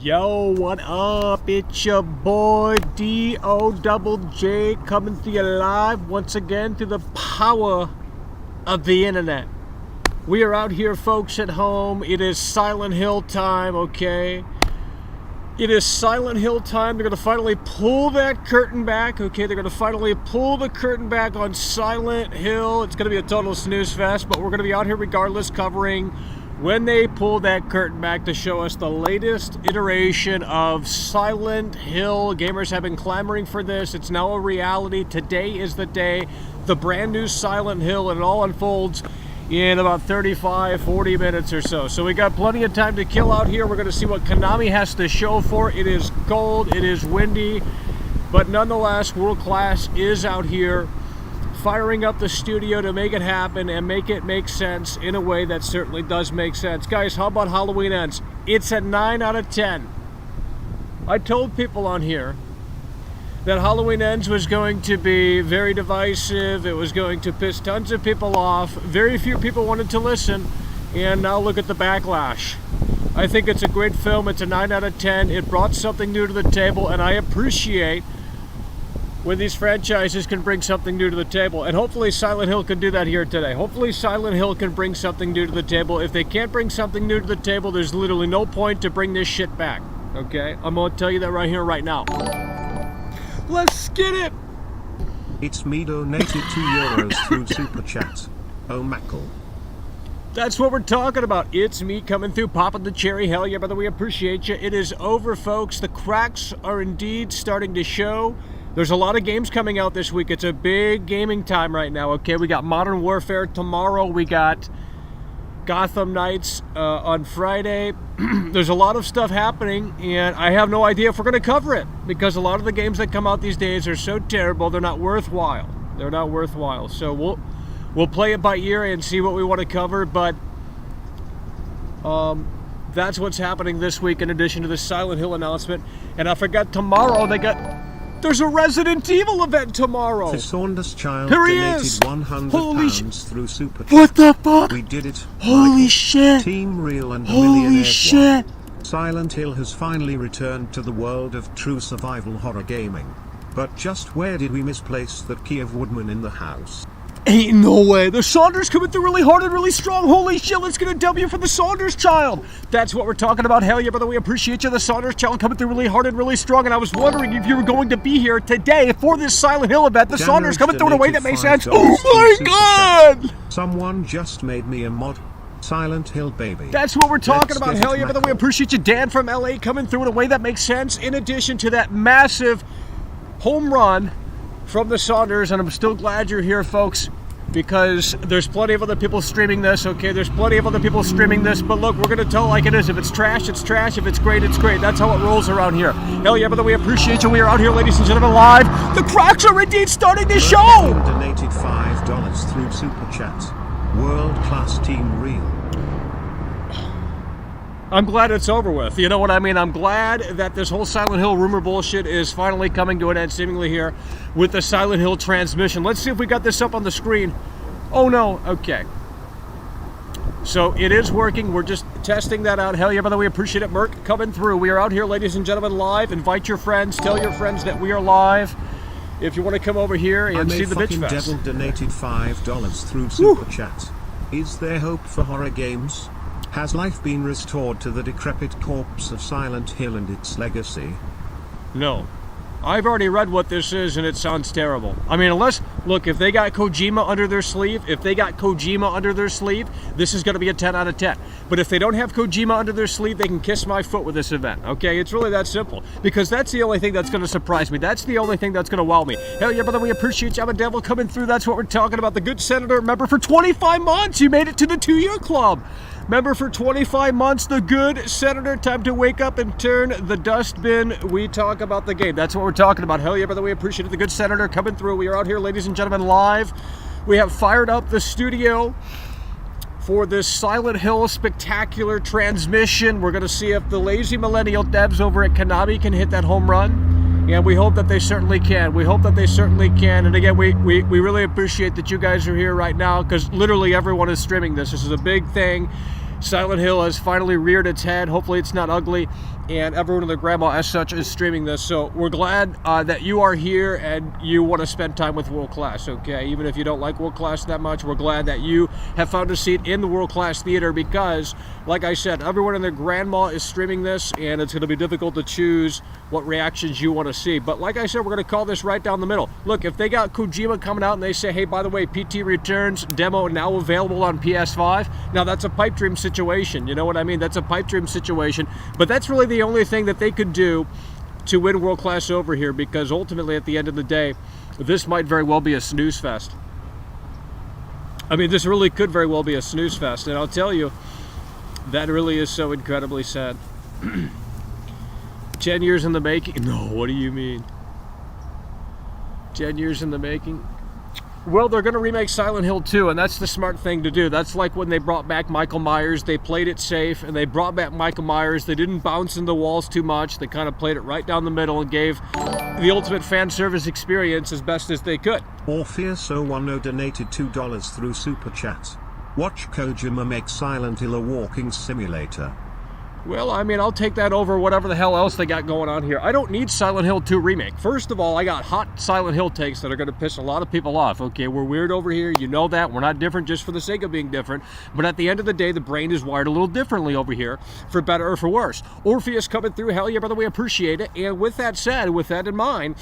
Yo, what up? It's your boy D-O-double-J coming to you live once again through the power of the internet. We are out here, folks, at home. It is Silent Hill time, okay? It is Silent Hill time. They're going to finally pull that curtain back, okay? They're going to finally pull the curtain back on Silent Hill. It's going to be a total snooze fest, but we're going to be out here regardless covering when they pull that curtain back to show us the latest iteration of Silent Hill. Gamers have been clamoring for this. It's now a reality. Today is the day. The brand new Silent Hill, and it all unfolds in about 35-40 minutes or so. So we got plenty of time to kill out here. We're going to see what Konami has to show for. It is cold, it is windy, but nonetheless, World Class is out here firing up the studio to make it happen and make it make sense in a way that certainly does make sense. Guys, how about Halloween Ends? It's a 9 out of 10. I told people on here that Halloween Ends was going to be very divisive. It was going to piss tons of people off. Very few people wanted to listen, and now look at the backlash. I think it's a great film. It's a 9 out of 10. It brought something new to the table, and I appreciate when these franchises can bring something new to the table. And hopefully Silent Hill can do that here today. Hopefully Silent Hill can bring something new to the table. If they can't bring something new to the table, there's literally no point to bring this shit back. Okay? I'm going to tell you that right here, right now. Let's get it! It's me donated €2 through Super Chat. Oh, Mackle. That's what we're talking about. It's me coming through, popping the cherry. Hell yeah, brother, we appreciate you. It is over, folks. The cracks are indeed starting to show. There's a lot of games coming out this week. It's a big gaming time right now, okay? We got Modern Warfare tomorrow. We got Gotham Knights on Friday. There's a lot of stuff happening, and I have no idea if we're going to cover it, because a lot of the games that come out these days are so terrible, they're not worthwhile. They're not worthwhile. So we'll play it by ear and see what we want to cover, but that's what's happening this week in addition to the Silent Hill announcement. And I forgot tomorrow there's a Resident Evil event tomorrow. The Saunders Child Here he donated is. £100 through Super Chat. What the fuck? We did it. Holy Michael. shit. Team Real and Holy Millionaire shit. Silent Hill has finally returned to the world of true survival horror gaming. But just where did we misplace that key of Woodman in the house? Ain't no way. The Saunders coming through really hard and really strong. Holy shit, let's get a W for the Saunders Child. That's what we're talking about. Hell yeah, brother, we appreciate you. The Saunders Child coming through really hard and really strong. And I was wondering if you were going to be here today for this Silent Hill event. The Saunders coming through in a way that makes sense. Oh my god! Someone just made me a mod. Silent Hill baby. That's what we're talking Let's about. get Hell it, yeah, brother, we Michael. appreciate you. Dan from LA coming through in a way that makes sense. In addition to that massive home run from the Saunders. And I'm still glad you're here, folks, because there's plenty of other people streaming this, okay? There's plenty of other people streaming this, but look, we're going to tell it like it is. If it's trash, it's trash. If it's great, it's great. That's how it rolls around here. Hell yeah, brother, we appreciate you. We are out here, ladies and gentlemen, live. The cracks are indeed starting to show! Donated $5 through Super Chat. World Class Team Real. I'm glad it's over with. You know what I mean? I'm glad that this whole Silent Hill rumor bullshit is finally coming to an end, seemingly here, with the Silent Hill transmission. Let's see if we got this up on the screen. Oh no, okay. So it is working. We're just testing that out. Hell yeah, brother, we appreciate it. Merc coming through. We are out here, ladies and gentlemen, live. Invite your friends. Tell your friends that we are live. If you want to come over here and see the Bitch Fest. Devil donated $5 through Super Chat. Is there hope for horror games? Has life been restored to the decrepit corpse of Silent Hill and its legacy? No. I've already read what this is, and it sounds terrible. I mean, unless, look, if they got Kojima under their sleeve, this is going to be a 10 out of 10. But if they don't have Kojima under their sleeve, they can kiss my foot with this event, okay? It's really that simple. Because that's the only thing that's going to surprise me. That's the only thing that's going to wow me. Hell yeah, brother, we appreciate you. I'm a devil coming through. That's what we're talking about. The good senator, member for 25 months. You made it to the 2-year club. Member for 25 months, the good senator. Time to wake up and turn the dustbin. We talk about the game. That's what we're talking about. Hell yeah, brother, we appreciate it. The good senator coming through. We are out here, ladies and gentlemen, live. We have fired up the studio for this Silent Hill spectacular transmission. We're going to see if the lazy millennial devs over at Konami can hit that home run. And we hope that they certainly can. We hope that they certainly can. And again, we really appreciate that you guys are here right now, because literally everyone is streaming this. This is a big thing. Silent Hill has finally reared its head. Hopefully it's not ugly. and everyone and their grandma as such is streaming this. So we're glad that you are here and you want to spend time with World Class, okay? Even if you don't like World Class that much, we're glad that you have found a seat in the World Class Theater because, like I said, everyone and their grandma is streaming this, and it's going to be difficult to choose what reactions you want to see. But like I said, we're going to call this right down the middle. Look, if they got Kojima coming out and they say, hey, by the way, PT Returns demo now available on PS5, now that's a pipe dream situation. You know what I mean? That's a pipe dream situation. But that's really the only thing that they could do to win World Class over here, because ultimately at the end of the day, this might very well be a snooze fest. I mean, this really could very well be a snooze fest, and I'll tell you, that really is so incredibly sad. 10 years in the making? No, what do you mean? 10 years in the making? Well, they're going to remake Silent Hill 2, and that's the smart thing to do. That's like when they brought back Michael Myers. They played it safe, and they brought back Michael Myers. They didn't bounce in the walls too much. They kind of played it right down the middle and gave the ultimate fan service experience as best as they could. Orpheus010 donated $2 through Super Chat. Watch Kojima make Silent Hill a walking simulator. Well, I mean, I'll take that over whatever the hell else they got going on here. I don't need Silent Hill 2 remake. First of all, I got hot Silent Hill takes that are going to piss a lot of people off. Okay, we're weird over here. You know that. We're not different just for the sake of being different. But at the end of the day, the brain is wired a little differently over here, for better or for worse. Orpheus coming through. Hell yeah, brother, we appreciate it. And with that said, with that in mind,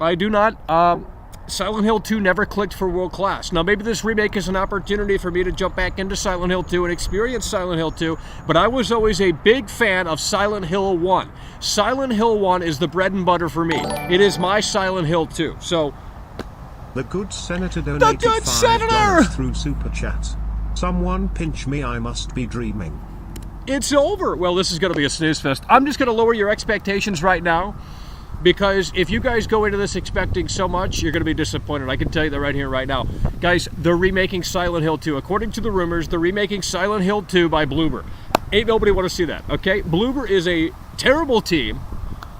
I do not... Silent Hill 2 never clicked for World Class. Now, maybe this remake is an opportunity for me to jump back into Silent Hill 2 and experience Silent Hill 2, but I was always a big fan of Silent Hill 1. Silent Hill 1 is the bread and butter for me. It is my Silent Hill 2. So, the good senator donated $5 through Super Chat. Someone pinch me, I must be dreaming. It's over. Well, this is going to be a snooze fest. I'm just going to lower your expectations right now, because if you guys go into this expecting so much, you're going to be disappointed. I can tell you that right here, right now. Guys, they're remaking Silent Hill 2. According to the rumors, they're remaking Silent Hill 2 by Bloober. Ain't nobody want to see that, okay? Bloober is a terrible team.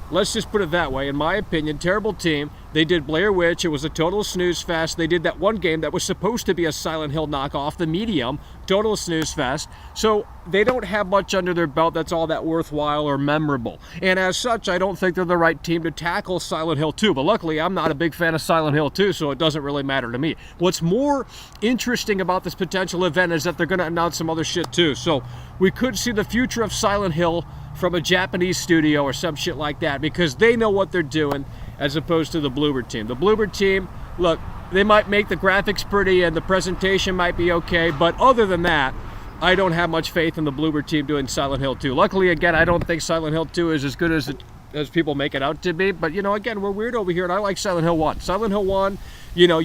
Let's just put it that way. In my opinion, terrible team. They did Blair Witch. It was a total snooze fest. They did that one game that was supposed to be a Silent Hill knockoff, The Medium. Total snooze fest. So they don't have much under their belt that's all that worthwhile or memorable. And as such, I don't think they're the right team to tackle Silent Hill 2. But luckily, I'm not a big fan of Silent Hill 2, so it doesn't really matter to me. What's more interesting about this potential event is that they're going to announce some other shit too. So we could see the future of Silent Hill from a Japanese studio or some shit like that, because they know what they're doing, as opposed to the Bloober team. The Bloober team, look, they might make the graphics pretty and the presentation might be okay, but other than that, I don't have much faith in the Bloober team doing Silent Hill 2. Luckily, again, I don't think Silent Hill 2 is as good as people make it out to be, but, you know, again, we're weird over here, and I like Silent Hill 1. Silent Hill 1, you know,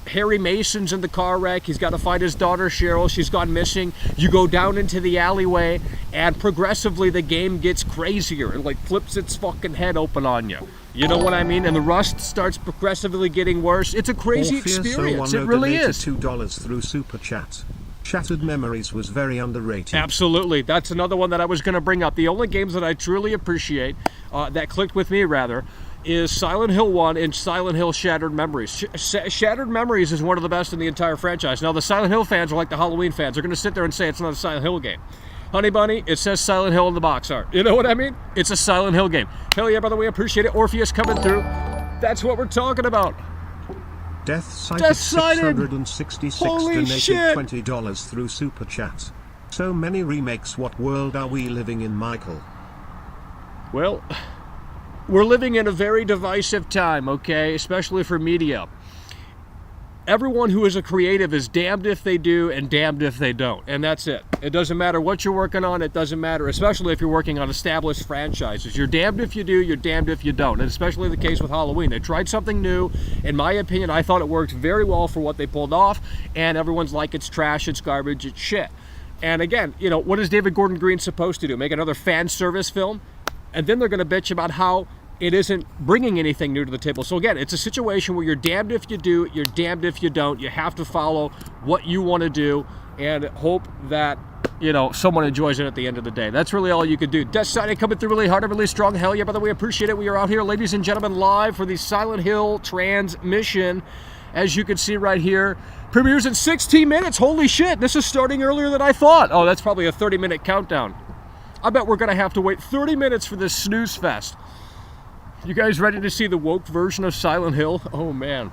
Harry Mason's in the car wreck. He's got to find his daughter Cheryl. She's gone missing. You go down into the alleyway, and progressively the game gets crazier. It like flips its fucking head open on you. You know what I mean? And the rust starts progressively getting worse. It's a crazy experience. It really is. $2 through Super Chat. Shattered Memories was very underrated. Absolutely. That's another one that I was going to bring up. The only games that I truly appreciate, that clicked with me rather, is Silent Hill 1 and Silent Hill Shattered Memories. Shattered Memories is one of the best in the entire franchise. Now, the Silent Hill fans are like the Halloween fans. They're going to sit there and say it's not a Silent Hill game. Honey Bunny, it says Silent Hill in the box art. You know what I mean? It's a Silent Hill game. Hell yeah, brother, we appreciate it. Orpheus coming through. That's what we're talking about. Death Sighted 666 donated shit. $20 through Super Chat. So many remakes, what world are we living in, Michael? Well, we're living in a very divisive time, okay? Especially for media. Everyone who is a creative is damned if they do and damned if they don't. And that's it. It doesn't matter what you're working on. It doesn't matter, especially if you're working on established franchises. You're damned if you do, you're damned if you don't. And especially the case with Halloween. They tried something new. In my opinion, I thought it worked very well for what they pulled off. And everyone's like, it's trash, it's garbage, it's shit. And again, you know, what is David Gordon Green supposed to do? Make another fan service film? And then they're going to bitch about how it isn't bringing anything new to the table. So again, it's a situation where you're damned if you do, you're damned if you don't. You have to follow what you want to do and hope that, you know, someone enjoys it at the end of the day. That's really all you can do. Death Sighted coming through really hard and really strong. Hell yeah, brother, we appreciate it. We are out here, ladies and gentlemen, live for the Silent Hill transmission. As you can see right here, premieres in 16 minutes. Holy shit, this is starting earlier than I thought. Oh, that's probably a 30-minute countdown. I bet we're going to have to wait 30 minutes for this snooze fest. You guys ready to see the woke version of Silent Hill? Oh, man.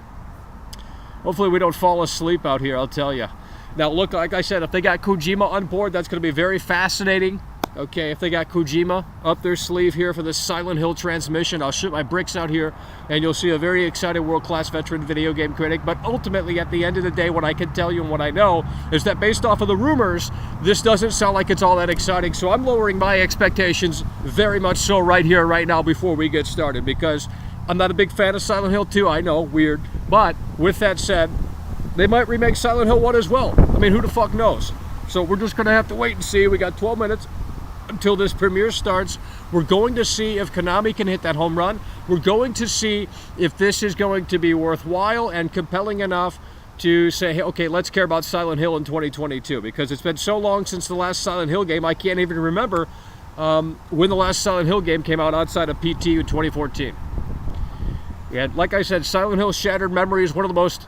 Hopefully we don't fall asleep out here, I'll tell you. Now, look, like I said, if they got Kojima on board, that's going to be very fascinating. Okay, if they got Kojima up their sleeve here for this Silent Hill transmission, I'll shoot my bricks out here, and you'll see a very excited world-class veteran video game critic. But ultimately, at the end of the day, what I can tell you and what I know is that based off of the rumors, this doesn't sound like it's all that exciting. So I'm lowering my expectations very much so right here, right now, before we get started, because I'm not a big fan of Silent Hill 2. I know, weird. But with that said, they might remake Silent Hill 1 as well. I mean, who the fuck knows? So we're just going to have to wait and see. We got 12 minutes until this premiere starts. We're going to see if Konami can hit that home run. We're going to see if this is going to be worthwhile and compelling enough to say, hey, okay, let's care about Silent Hill in 2022, because it's been so long since the last Silent Hill game, I can't even remember when the last Silent Hill game came out outside of PT in 2014. And like I said, Silent Hill Shattered Memory is one of the most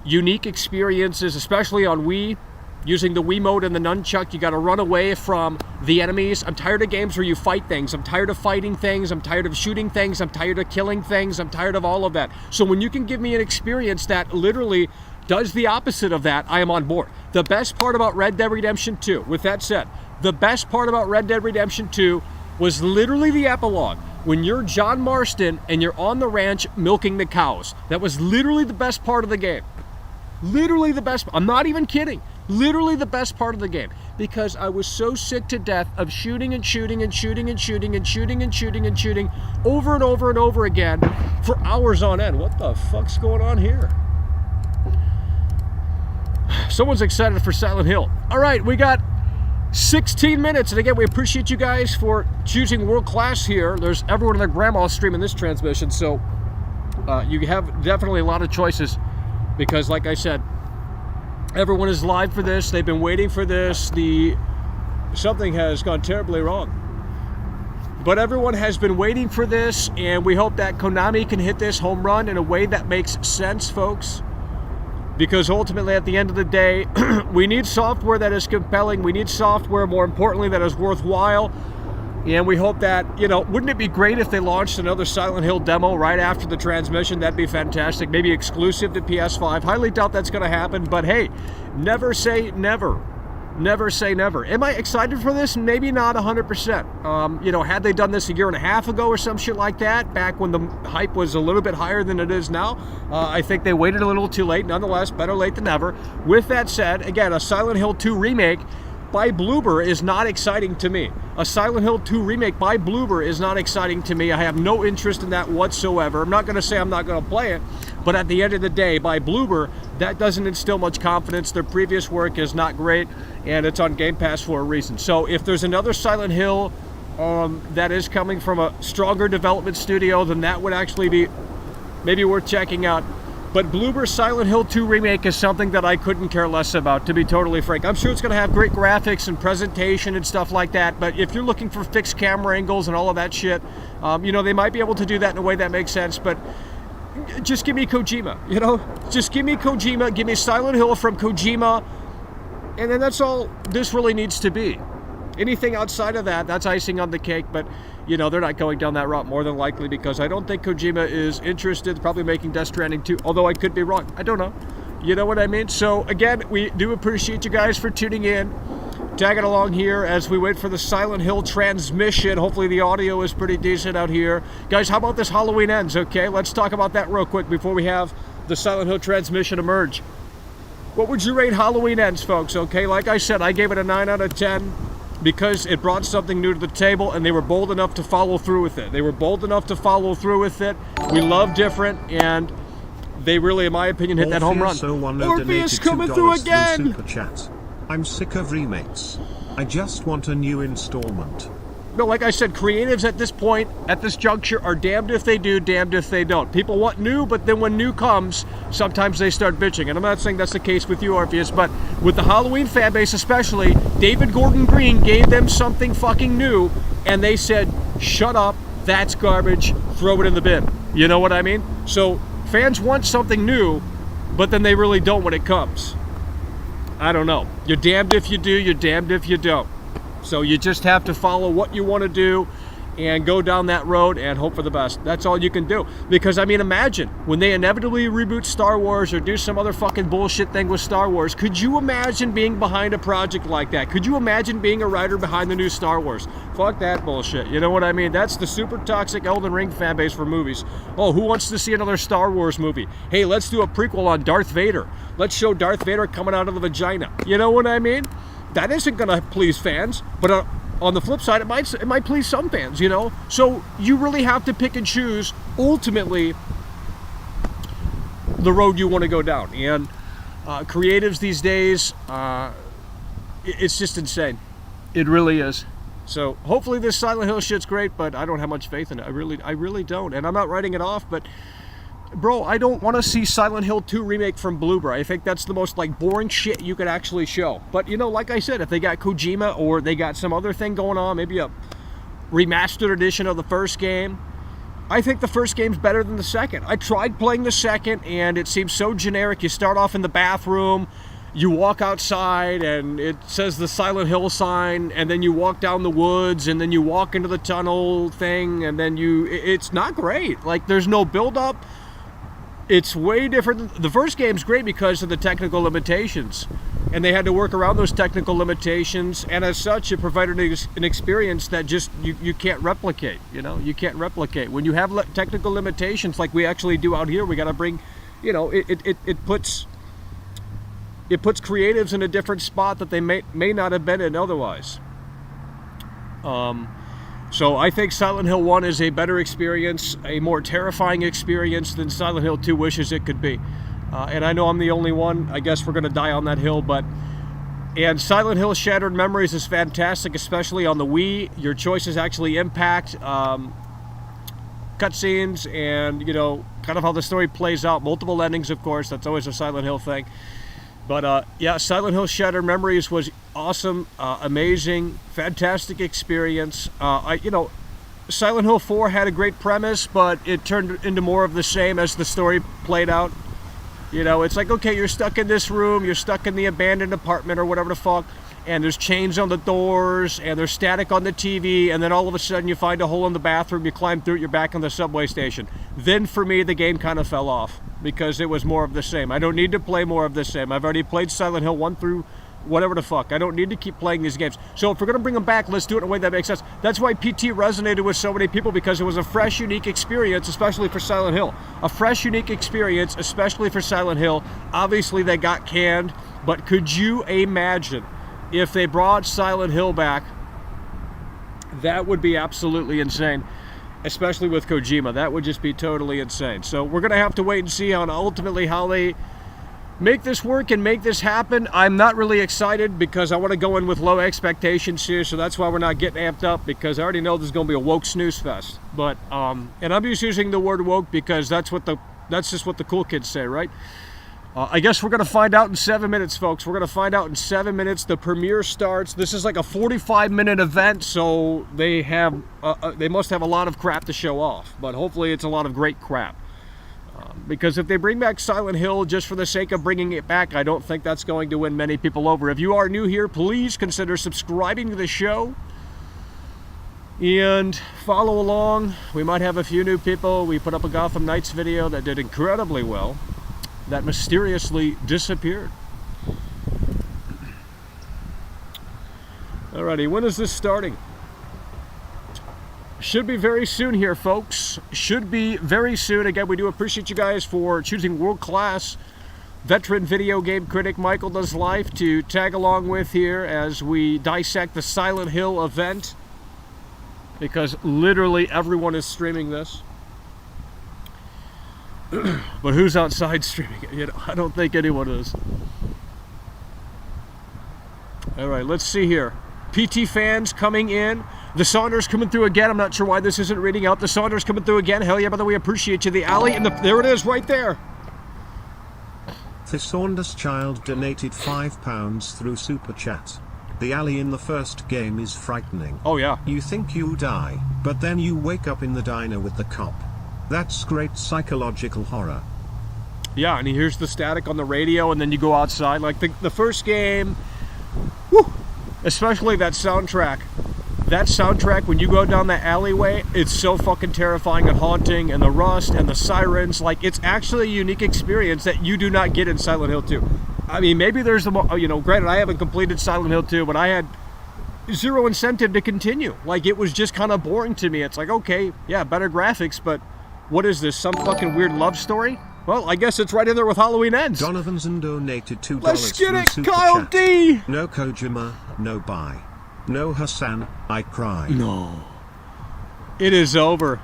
unique experiences, especially on Wii. Using the Wiimote and the nunchuck, you got to run away from the enemies. I'm tired of games where you fight things. I'm tired of fighting things. I'm tired of shooting things. I'm tired of killing things. I'm tired of all of that. So when you can give me an experience that literally does the opposite of that, I am on board. The best part about Red Dead Redemption 2, with that said, the best part about Red Dead Redemption 2 was literally the epilogue. When you're John Marston and you're on the ranch milking the cows. That was literally the best part of the game. Literally the best. I'm not even kidding. Literally the best part of the game, because I was so sick to death of shooting and shooting and shooting and shooting and shooting and shooting and shooting over and over and over again for hours on end. What the fuck's going on here? Someone's excited for Silent Hill. All right, we got 16 minutes, and again, we appreciate you guys for choosing world class here. There's everyone and their grandma streaming this transmission, so you have definitely a lot of choices, because like I said, everyone is live for this. They've been waiting for this. Something has gone terribly wrong. But everyone has been waiting for this, and we hope that Konami can hit this home run in a way that makes sense, folks. Because ultimately, at the end of the day, we need software that is compelling. We need software, more importantly, that is worthwhile. And we hope that, wouldn't it be great if they launched another Silent Hill demo right after the transmission? That'd be fantastic. Maybe exclusive to PS5. Highly doubt that's going to happen, but hey, never say never. Never say never. Am I excited for this? Maybe not 100%. Had they done this a year and a half ago or some shit like that, back when the hype was a little bit higher than it is now, I think they waited a little too late. Nonetheless, better late than never. With that said, again, a Silent Hill 2 remake by Bloober is not exciting to me. A Silent Hill 2 remake by Bloober is not exciting to me. I have no interest in that whatsoever. I'm not going to say I'm not going to play it, but at the end of the day, by Bloober, that doesn't instill much confidence. Their previous work is not great, and it's on Game Pass for a reason. So if there's another Silent Hill that is coming from a stronger development studio, then that would actually be maybe worth checking out. But Bloober's Silent Hill 2 remake is something that I couldn't care less about, to be totally frank. I'm sure it's going to have great graphics and presentation and stuff like that, but if you're looking for fixed camera angles and all of that shit, they might be able to do that in a way that makes sense, but just give me Kojima, Just give me Kojima, give me Silent Hill from Kojima, and then that's all this really needs to be. Anything outside of that, that's icing on the cake, but they're not going down that route more than likely, because I don't think Kojima is interested, probably making Death Stranding 2, although I could be wrong. I don't know. You know what I mean? So again, we do appreciate you guys for tuning in, tagging along here as we wait for the Silent Hill transmission. Hopefully the audio is pretty decent out here. Guys, how about this Halloween Ends, okay? Let's talk about that real quick before we have the Silent Hill transmission emerge. What would you rate Halloween Ends, folks, okay? Like I said, I gave it a 9 out of 10. Because it brought something new to the table, and they were bold enough to follow through with it. We love different, and they really, in my opinion, hit that home run. Orpheus coming through again! Super chat. I'm sick of remakes. I just want a new installment. No, like I said, creatives at this point, at this juncture, are damned if they do, damned if they don't. People want new, but then when new comes, sometimes they start bitching. And I'm not saying that's the case with you, Orpheus, but with the Halloween fan base especially, David Gordon Green gave them something fucking new, and they said, shut up, that's garbage, throw it in the bin. You know what I mean? So fans want something new, but then they really don't when it comes. I don't know. You're damned if you do, you're damned if you don't. So you just have to follow what you want to do and go down that road and hope for the best. That's all you can do. Because, I mean, imagine when they inevitably reboot Star Wars or do some other fucking bullshit thing with Star Wars, could you imagine being behind a project like that? Could you imagine being a writer behind the new Star Wars? Fuck that bullshit. You know what I mean? That's the super toxic Elden Ring fan base for movies. Oh, who wants to see another Star Wars movie? Hey, let's do a prequel on Darth Vader. Let's show Darth Vader coming out of the vagina. You know what I mean? That isn't going to please fans, but on the flip side, it might please some fans, you know? So you really have to pick and choose, ultimately, the road you want to go down. And creatives these days, it's just insane. It really is. So hopefully this Silent Hill shit's great, but I don't have much faith in it. I really don't. And I'm not writing it off, but bro, I don't want to see Silent Hill 2 remake from Bloober. I think that's the most boring shit you could actually show. But you know, like I said, if they got Kojima or they got some other thing going on, maybe a remastered edition of the first game, I think the first game's better than the second. I tried playing the second and it seems so generic. You start off in the bathroom, you walk outside and it says the Silent Hill sign, and then you walk down the woods, and then you walk into the tunnel thing, and then it's not great. There's no build up. It's way different. The first game's great because of the technical limitations, and they had to work around those technical limitations, and as such, it provided an experience that just you can't replicate. You know, you can't replicate. When you have technical limitations like we actually do out here, we got to bring, you know, it puts creatives in a different spot that they may not have been in otherwise. So I think Silent Hill 1 is a better experience, a more terrifying experience than Silent Hill 2 wishes it could be. And I know I'm the only one. I guess we're going to die on that hill. And Silent Hill Shattered Memories is fantastic, especially on the Wii. Your choices actually impact cutscenes and, you know, kind of how the story plays out. Multiple endings, of course. That's always a Silent Hill thing. But yeah, Silent Hill Shattered Memories was awesome, amazing, fantastic experience. You know, Silent Hill 4 had a great premise, but it turned into more of the same as the story played out. You know, it's like, okay, you're stuck in this room, you're stuck in the abandoned apartment or whatever the fuck, and there's chains on the doors, and there's static on the TV, and then all of a sudden you find a hole in the bathroom, you climb through it, you're back on the subway station. Then for me, the game kind of fell off, because it was more of the same. I don't need to play more of the same. I've already played Silent Hill 1 through whatever the fuck. I don't need to keep playing these games. So if we're going to bring them back, let's do it in a way that makes sense. That's why PT resonated with so many people, because it was a fresh, unique experience, especially for Silent Hill. A fresh, unique experience, especially for Silent Hill. Obviously, they got canned, but could you imagine if they brought Silent Hill back? That would be absolutely insane, especially with Kojima. That would just be totally insane. So we're going to have to wait and see on ultimately how they make this work and make this happen. I'm not really excited because I want to go in with low expectations here, so that's why we're not getting amped up, because I already know there's going to be a woke snooze fest. But and I'm just using the word woke because that's just what the cool kids say, right? I guess we're going to find out in 7 minutes, folks. We're going to find out in 7 minutes. The premiere starts. This is like a 45-minute event, so they must have a lot of crap to show off. But hopefully it's a lot of great crap. Because if they bring back Silent Hill just for the sake of bringing it back, I don't think that's going to win many people over. If you are new here, please consider subscribing to the show and follow along. We might have a few new people. We put up a Gotham Knights video that did incredibly well, that mysteriously disappeared. Alrighty, when is this starting? Should be very soon here, folks. Should be very soon. Again, we do appreciate you guys for choosing world-class veteran video game critic Michael Does Life to tag along with here as we dissect the Silent Hill event, because literally everyone is streaming this. But who's outside streaming it? You know, I don't think anyone is. Alright, let's see here. PT fans coming in. The Saunders coming through again. I'm not sure why this isn't reading out. The Saunders coming through again. Hell yeah, by the way, appreciate you. The alley, and there it is right there. The Saunders child donated £5 through Super Chat. The alley in the first game is frightening. Oh yeah. You think you die, but then you wake up in the diner with the cop. That's great psychological horror. Yeah, and he hears the static on the radio, and then you go outside. Like the first game, whew, Especially that soundtrack. That soundtrack, when you go down that alleyway, it's so fucking terrifying and haunting, and the rust and the sirens. Like, it's actually a unique experience that you do not get in Silent Hill 2. I mean, maybe there's the, granted, I haven't completed Silent Hill 2, but I had zero incentive to continue. Like, it was just kind of boring to me. It's like, okay, yeah, better graphics, but what is this, some fucking weird love story? Well, I guess it's right in there with Halloween Ends. Donovanson donated $2 Let's get it, Super Kyle Chat. D! No Kojima, no bye. No Hassan, I cry. No. It is over.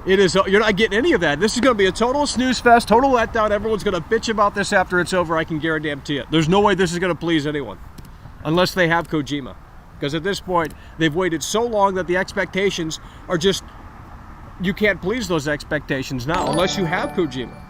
It is. You're not getting any of that. This is going to be a total snooze fest, total letdown. Everyone's going to bitch about this after it's over. I can guarantee it. There's no way this is going to please anyone. Unless they have Kojima. Because at this point, they've waited so long that the expectations are just... You can't please those expectations now unless you have Kojima.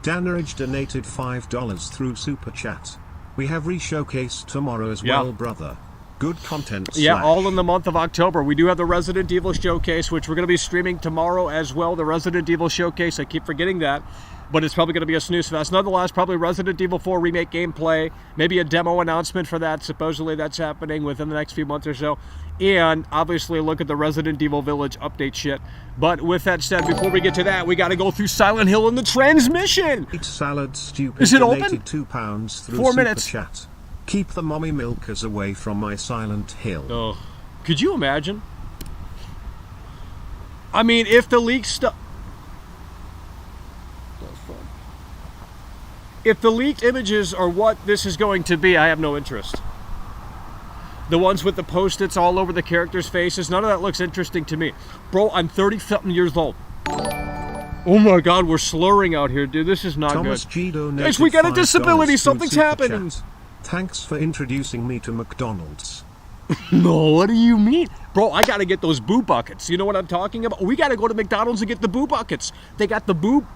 Dannerage donated $5 through Super Chat. We have re-showcase tomorrow as well, brother. Good content. Yeah, all in the month of October. We do have the Resident Evil Showcase, which we're going to be streaming tomorrow as well. The Resident Evil Showcase, I keep forgetting that. But it's probably going to be a snooze fest. Nonetheless, probably Resident Evil 4 Remake gameplay. Maybe a demo announcement for that. Supposedly that's happening within the next few months or so. And obviously look at the Resident Evil Village update shit. But with that said, before we get to that, we got to go through Silent Hill and the transmission. Eat salad stupid. Is it donated open? £2 through 4 Super minutes. Chat. Keep the mommy milkers away from my Silent Hill. Oh, could you imagine? I mean, if the leaked stuff... If the leaked images are what this is going to be, I have no interest. The ones with the post-its all over the characters' faces, none of that looks interesting to me. Bro, I'm 30-something years old. Oh my God, we're slurring out here, dude. This is not Thomas good. G donated Guys, we got a $5 disability. through Something's Super happening. Chat. Thanks for introducing me to McDonald's. No, what do you mean? Bro, I gotta get those boo buckets. You know what I'm talking about? We gotta go to McDonald's and get the boo buckets. They got the boo...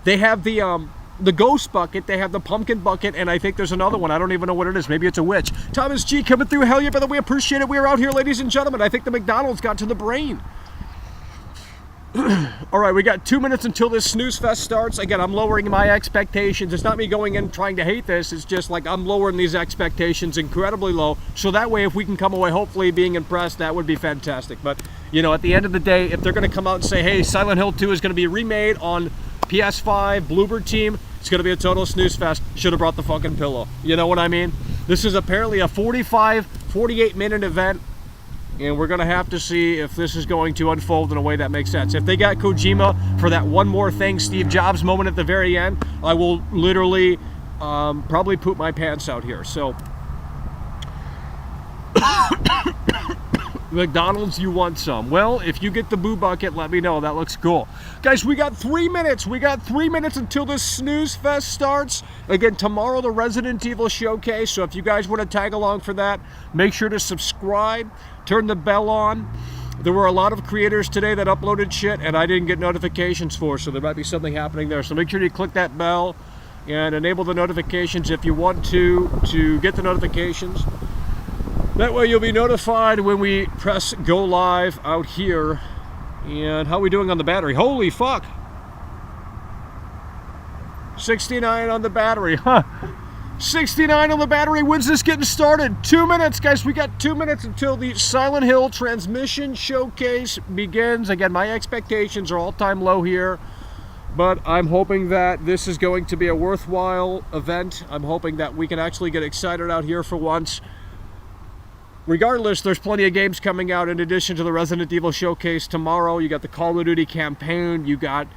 They have the ghost bucket, they have the pumpkin bucket, and I think there's another one. I don't even know what it is. Maybe it's a witch. Thomas G coming through. Hell yeah, brother. We appreciate it. We are out here, ladies and gentlemen. I think the McDonald's got to the brain. All right, we got 2 minutes until this snooze fest starts. Again, I'm lowering my expectations. It's not me going in trying to hate this. It's just like I'm lowering these expectations incredibly low. So that way, if we can come away hopefully being impressed, that would be fantastic. But, you know, at the end of the day, if they're going to come out and say, hey, Silent Hill 2 is going to be remade on PS5, Bluebird team, it's going to be a total snooze fest. Should have brought the fucking pillow. You know what I mean? This is apparently a 48-minute event, and we're going to have to see if this is going to unfold in a way that makes sense. If they got Kojima for that one more thing Steve Jobs moment at the very end, I will literally probably poop my pants out here. So, McDonald's, you want some? Well, if you get the boo bucket, let me know. That looks cool. Guys, we got 3 minutes. We got 3 minutes until this snooze fest starts. Again, tomorrow, the Resident Evil Showcase. So if you guys want to tag along for that, make sure to subscribe, turn the bell on. There were a lot of creators today that uploaded shit, and I didn't get notifications for, so there might be something happening there. So make sure you click that bell and enable the notifications if you want to get the notifications. That way you'll be notified when we press go live out here. And how are we doing on the battery? Holy fuck! 69 on the battery, huh? 69 on the battery. When's this getting started? 2 minutes, guys. We got 2 minutes until the Silent Hill Transmission Showcase begins. Again, my expectations are all-time low here, but I'm hoping that this is going to be a worthwhile event. I'm hoping that we can actually get excited out here for once. Regardless, there's plenty of games coming out in addition to the Resident Evil Showcase tomorrow. You got the Call of Duty campaign. You got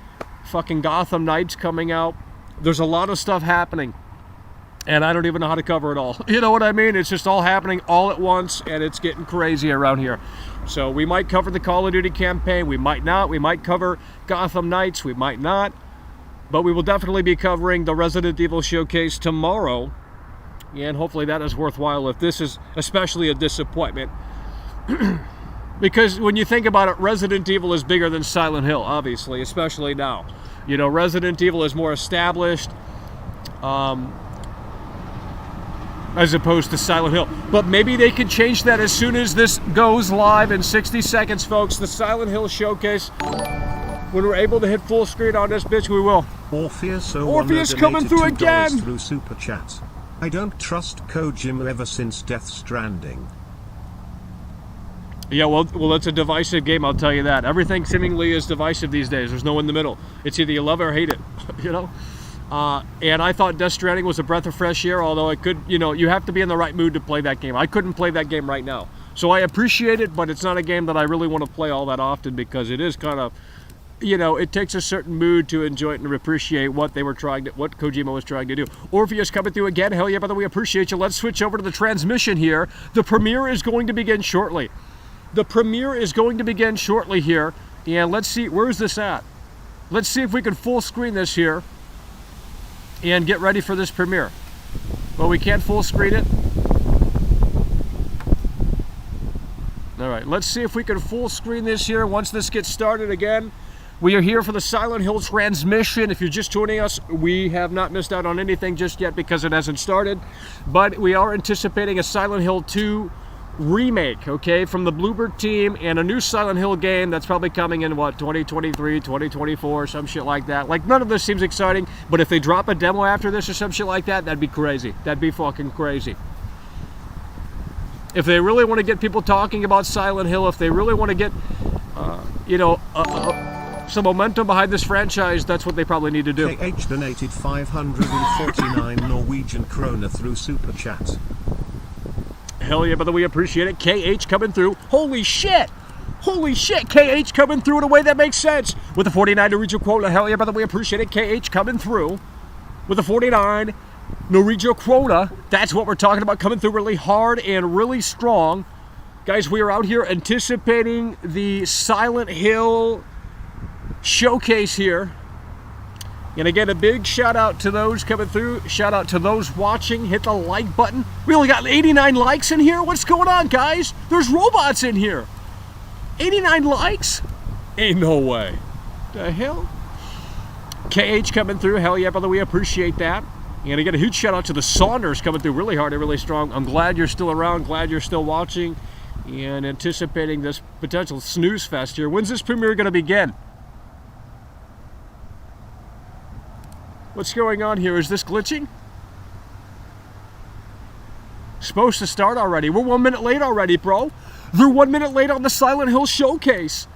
fucking Gotham Knights coming out. There's a lot of stuff happening, and I don't even know how to cover it all. You know what I mean? It's just all happening all at once, and it's getting crazy around here. So we might cover the Call of Duty campaign. We might not. We might cover Gotham Knights. We might not. But we will definitely be covering the Resident Evil Showcase tomorrow. And hopefully that is worthwhile if this is especially a disappointment. Because when you think about it, Resident Evil is bigger than Silent Hill, obviously, especially now. You know, Resident Evil is more established as opposed to Silent Hill. But maybe they can change that as soon as this goes live in 60 seconds, folks. The Silent Hill Showcase. When we're able to hit full screen on this bitch, we will. Orpheus coming through again. Through Super Chat. I don't trust Kojima ever since Death Stranding. Yeah, well, it's a divisive game, I'll tell you that. Everything seemingly is divisive these days. There's no one in the middle. It's either you love it or hate it, you know? And I thought Death Stranding was a breath of fresh air, although it could, you know, you have to be in the right mood to play that game. I couldn't play that game right now. So I appreciate it, but it's not a game that I really want to play all that often because it is kind of, you know, it takes a certain mood to enjoy it and appreciate what what Kojima was trying to do. Orpheus coming through again. Hell yeah, brother, we appreciate you. Let's switch over to the transmission here. The premiere is going to begin shortly. The premiere is going to begin shortly here. And let's see, where's this at? Let's see if we can full screen this here and get ready for this premiere. Well, we can't full screen it. All right, let's see if we can full screen this here once this gets started again. We are here for the Silent Hill transmission. If you're just joining us, we have not missed out on anything just yet because it hasn't started. But we are anticipating a Silent Hill 2 remake, okay, from the Bluebird team, and a new Silent Hill game that's probably coming in, what, 2023, 2024, some shit like that. Like, none of this seems exciting, but if they drop a demo after this or some shit like that, that'd be crazy. That'd be fucking crazy. If they really want to get people talking about Silent Hill, if they really want to get, you know, some momentum behind this franchise, that's what they probably need to do. KH donated 549 Norwegian kroner through Super Chat. Hell yeah, brother, we appreciate it. KH coming through. Holy shit! Holy shit, KH coming through in a way that makes sense. With the 49 Norwegian quota. Hell yeah, brother, we appreciate it. KH coming through with the 49 Norwegian quota. That's what we're talking about, coming through really hard and really strong. Guys, we are out here anticipating the Silent Hill showcase here. And again, a big shout out to those coming through. Shout out to those watching. Hit the like button. We only got 89 likes in here. What's going on, guys? There's robots in here. 89 likes? Ain't no way. The hell? KH coming through. Hell yeah, brother. We appreciate that. And again, a huge shout out to the Saunders coming through really hard and really strong. I'm glad you're still around. Glad you're still watching and anticipating this potential snooze fest here. When's this premiere going to begin? What's going on here? Is this glitching? Supposed to start already. We're 1 minute late already, bro. They're 1 minute late on the Silent Hill showcase.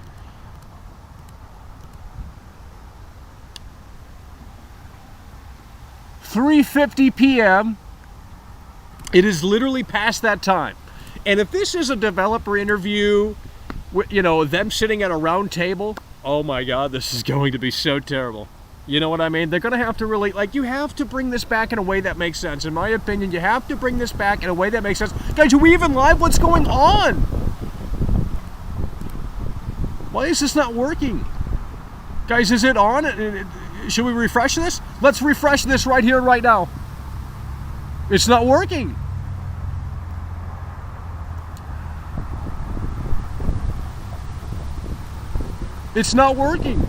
$3:50 p.m. It is literally past that time. And if this is a developer interview, you know, them sitting at a round table, oh my God, this is going to be so terrible. You know what I mean? They're going to have to really, like, you have to bring this back in a way that makes sense. In my opinion, you have to bring this back in a way that makes sense. Guys, are we even live? What's going on? Why is this not working? Guys, is it on? Should we refresh this? Let's refresh this right here, right now. It's not working. It's not working.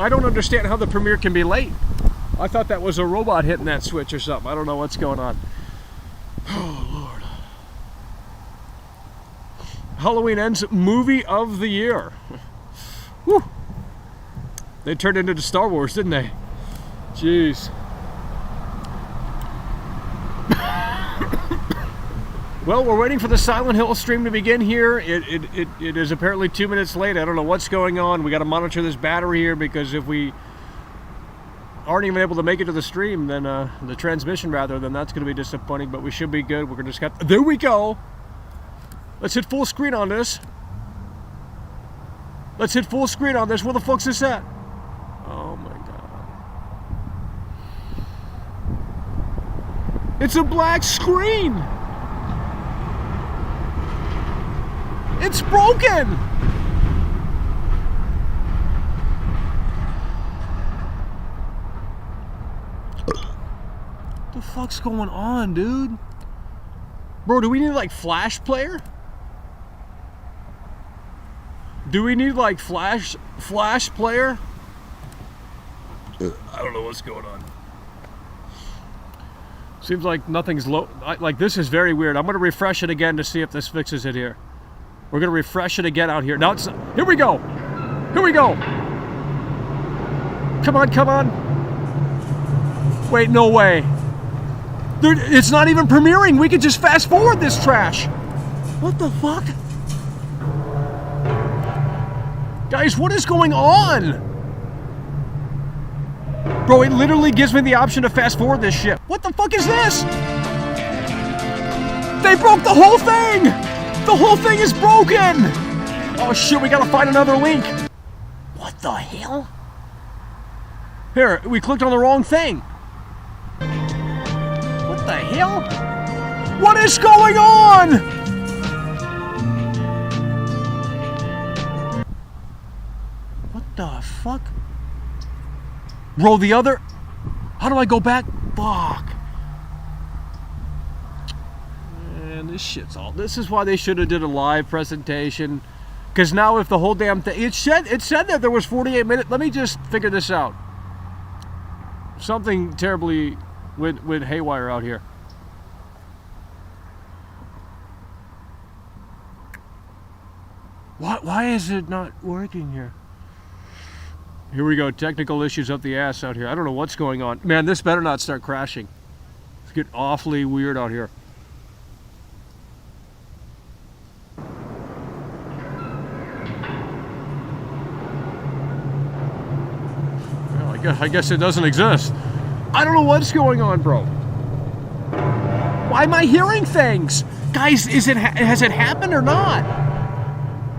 I don't understand how the premiere can be late. I thought that was a robot hitting that switch or something. I don't know what's going on. Oh, Lord. Halloween Ends movie of the year. Whew. They turned into the Star Wars, didn't they? Jeez. Well, we're waiting for the Silent Hill stream to begin here. It is apparently 2 minutes late. I don't know what's going on. We got to monitor this battery here because if we aren't even able to make it to the stream, then the transmission rather, then that's going to be disappointing. But we should be good. We're going to just have. There we go. Let's hit full screen on this. Let's hit full screen on this. Where the fuck's this at? Oh my God. It's a black screen. It's broken! What the fuck's going on, dude? Bro, do we need like Flash player? Do we need like Flash player? I don't know what's going on. Seems like nothing's low. Like this is very weird. I'm gonna refresh it again to see if this fixes it here. We're going to refresh it again out here. Now it's... Here we go. Here we go. Come on, come on. Wait, no way. It's not even premiering. We could just fast forward this trash. What the fuck? Guys, what is going on? Bro, it literally gives me the option to fast forward this shit. What the fuck is this? They broke the whole thing! The whole thing is broken! Oh shit, we gotta find another link. What the hell? Here, we clicked on the wrong thing. What the hell? What is going on? What the fuck? Bro, the other... How do I go back? Fuck. Man, this shit's all... This is why they should have did a live presentation. Because now if the whole damn thing... It said that there was 48 minutes... Let me just figure this out. Something terribly went haywire out here. Why is it not working here? Here we go. Technical issues up the ass out here. I don't know what's going on. Man, this better not start crashing. It's getting awfully weird out here. Well, I guess it doesn't exist. I don't know what's going on, bro. Why am I hearing things? Guys, has it happened or not?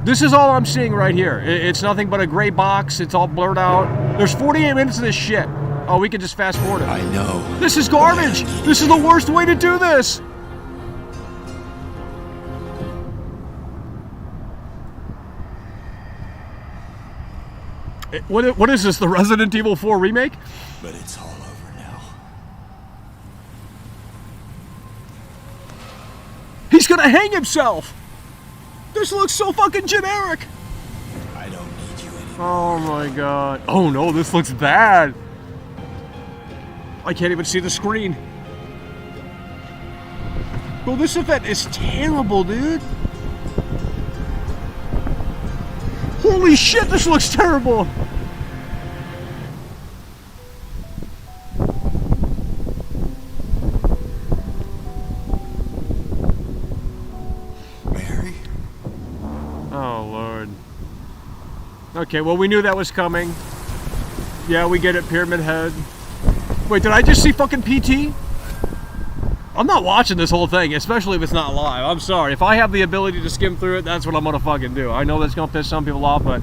This is all I'm seeing right here. It's nothing but a gray box. It's all blurred out. There's 48 minutes of this shit. Oh, we can just fast forward it. I know. This is garbage. This is the worst way to do this. What is this, the Resident Evil 4 remake? But it's all over now. He's gonna hang himself. This looks so fucking generic. I don't need you anymore. Oh my god. Oh no, this looks bad. I can't even see the screen. Bro, this event is terrible, dude. Holy shit, this looks terrible. Mary? Oh, Lord. Okay, well, we knew that was coming. Yeah, we get it, Pyramid Head. Wait, did I just see fucking PT? I'm not watching this whole thing, especially if it's not live. I'm sorry. If I have the ability to skim through it, that's what I'm gonna fucking do. I know that's gonna piss some people off, but...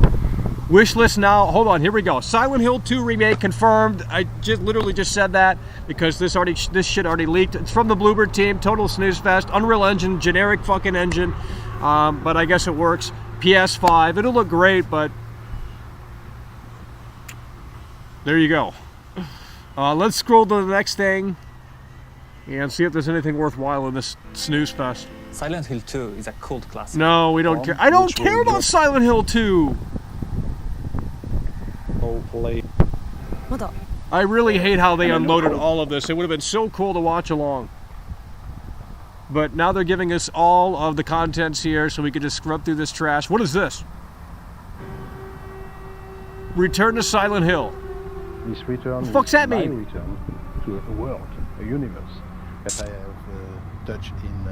Wish list now. Hold on, here we go. Silent Hill 2 remake confirmed. I just literally just said that because this shit already leaked. It's from the Bluebird team. Total snooze fest. Unreal Engine, generic fucking engine. But I guess it works. PS5. It'll look great, but there you go. Let's scroll to the next thing and see if there's anything worthwhile in this snooze fest. Silent Hill 2 is a cult classic. No, we don't care. I don't care about Silent Hill 2. I really hate how they unloaded all of this. It would have been so cool to watch along. But now they're giving us all of the contents here so we can just scrub through this trash. What is this? Return to Silent Hill. This return The fuck's that my mean? return to a world, a universe that I have touched in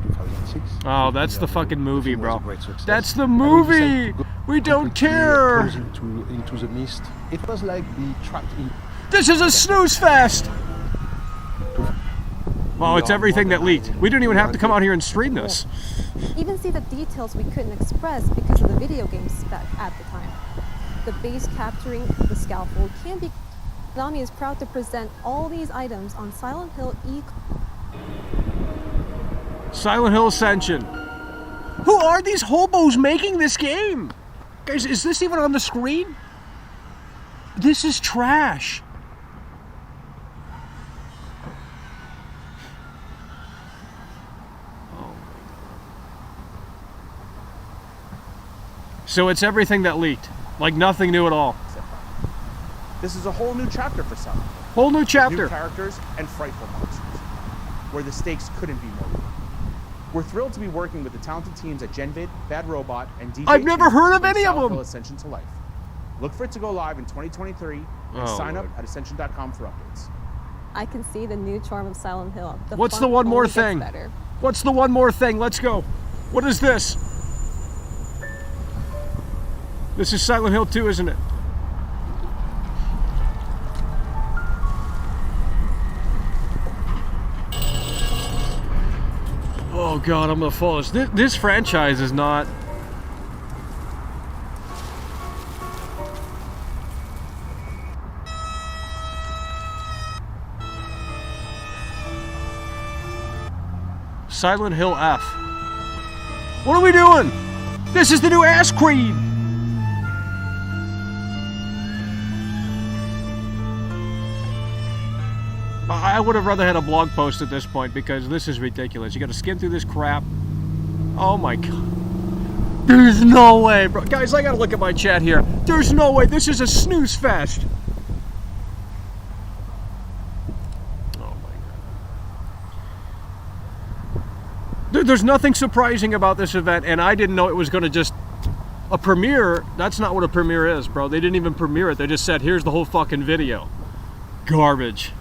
2006. Oh, that's the fucking movie, film was a bro. great success. That's the And we movie! decided to go We don't completely care! close into the mist. It was like the trapped in. This is a snooze fest! Well, it's everything that leaked. We didn't even have to come out here and stream this. Even see the details we couldn't express because of the video game spec at the time. The base capturing the scaffold can be... Konami is proud to present all these items on Silent Hill Silent Hill Ascension. Who are these hobos making this game? Guys, is this even on the screen? This is trash. So it's everything that leaked. Like nothing new at all. This is a whole new chapter for Silent Hill. Whole new New chapter. characters and frightful monsters, where the stakes couldn't be more real. We're thrilled to be working with the talented teams at GenVid, Bad Robot, and DJ I've never Tube heard to of bring any of Silent them. Hill Ascension to life. Look for it to go live in 2023 and Oh, sign Lord. up at Ascension.com for updates. I can see the new charm of Silent Hill. What's fun the one more only gets thing? better. What's the one more thing? Let's go. What is this? This is Silent Hill 2, isn't it? Oh god, I'm gonna fall. This franchise is not... Silent Hill F. What are we doing? This is the new Ass Queen! I would have rather had a blog post at this point because this is ridiculous. You gotta skim through this crap. Oh my god. There's no way, bro. Guys, I gotta look at my chat here. There's no way. This is a snooze fest. Oh my god. There's nothing surprising about this event, and I didn't know it was gonna just... A premiere, that's not what a premiere is, bro. They didn't even premiere it. They just said, here's the whole fucking video. Garbage.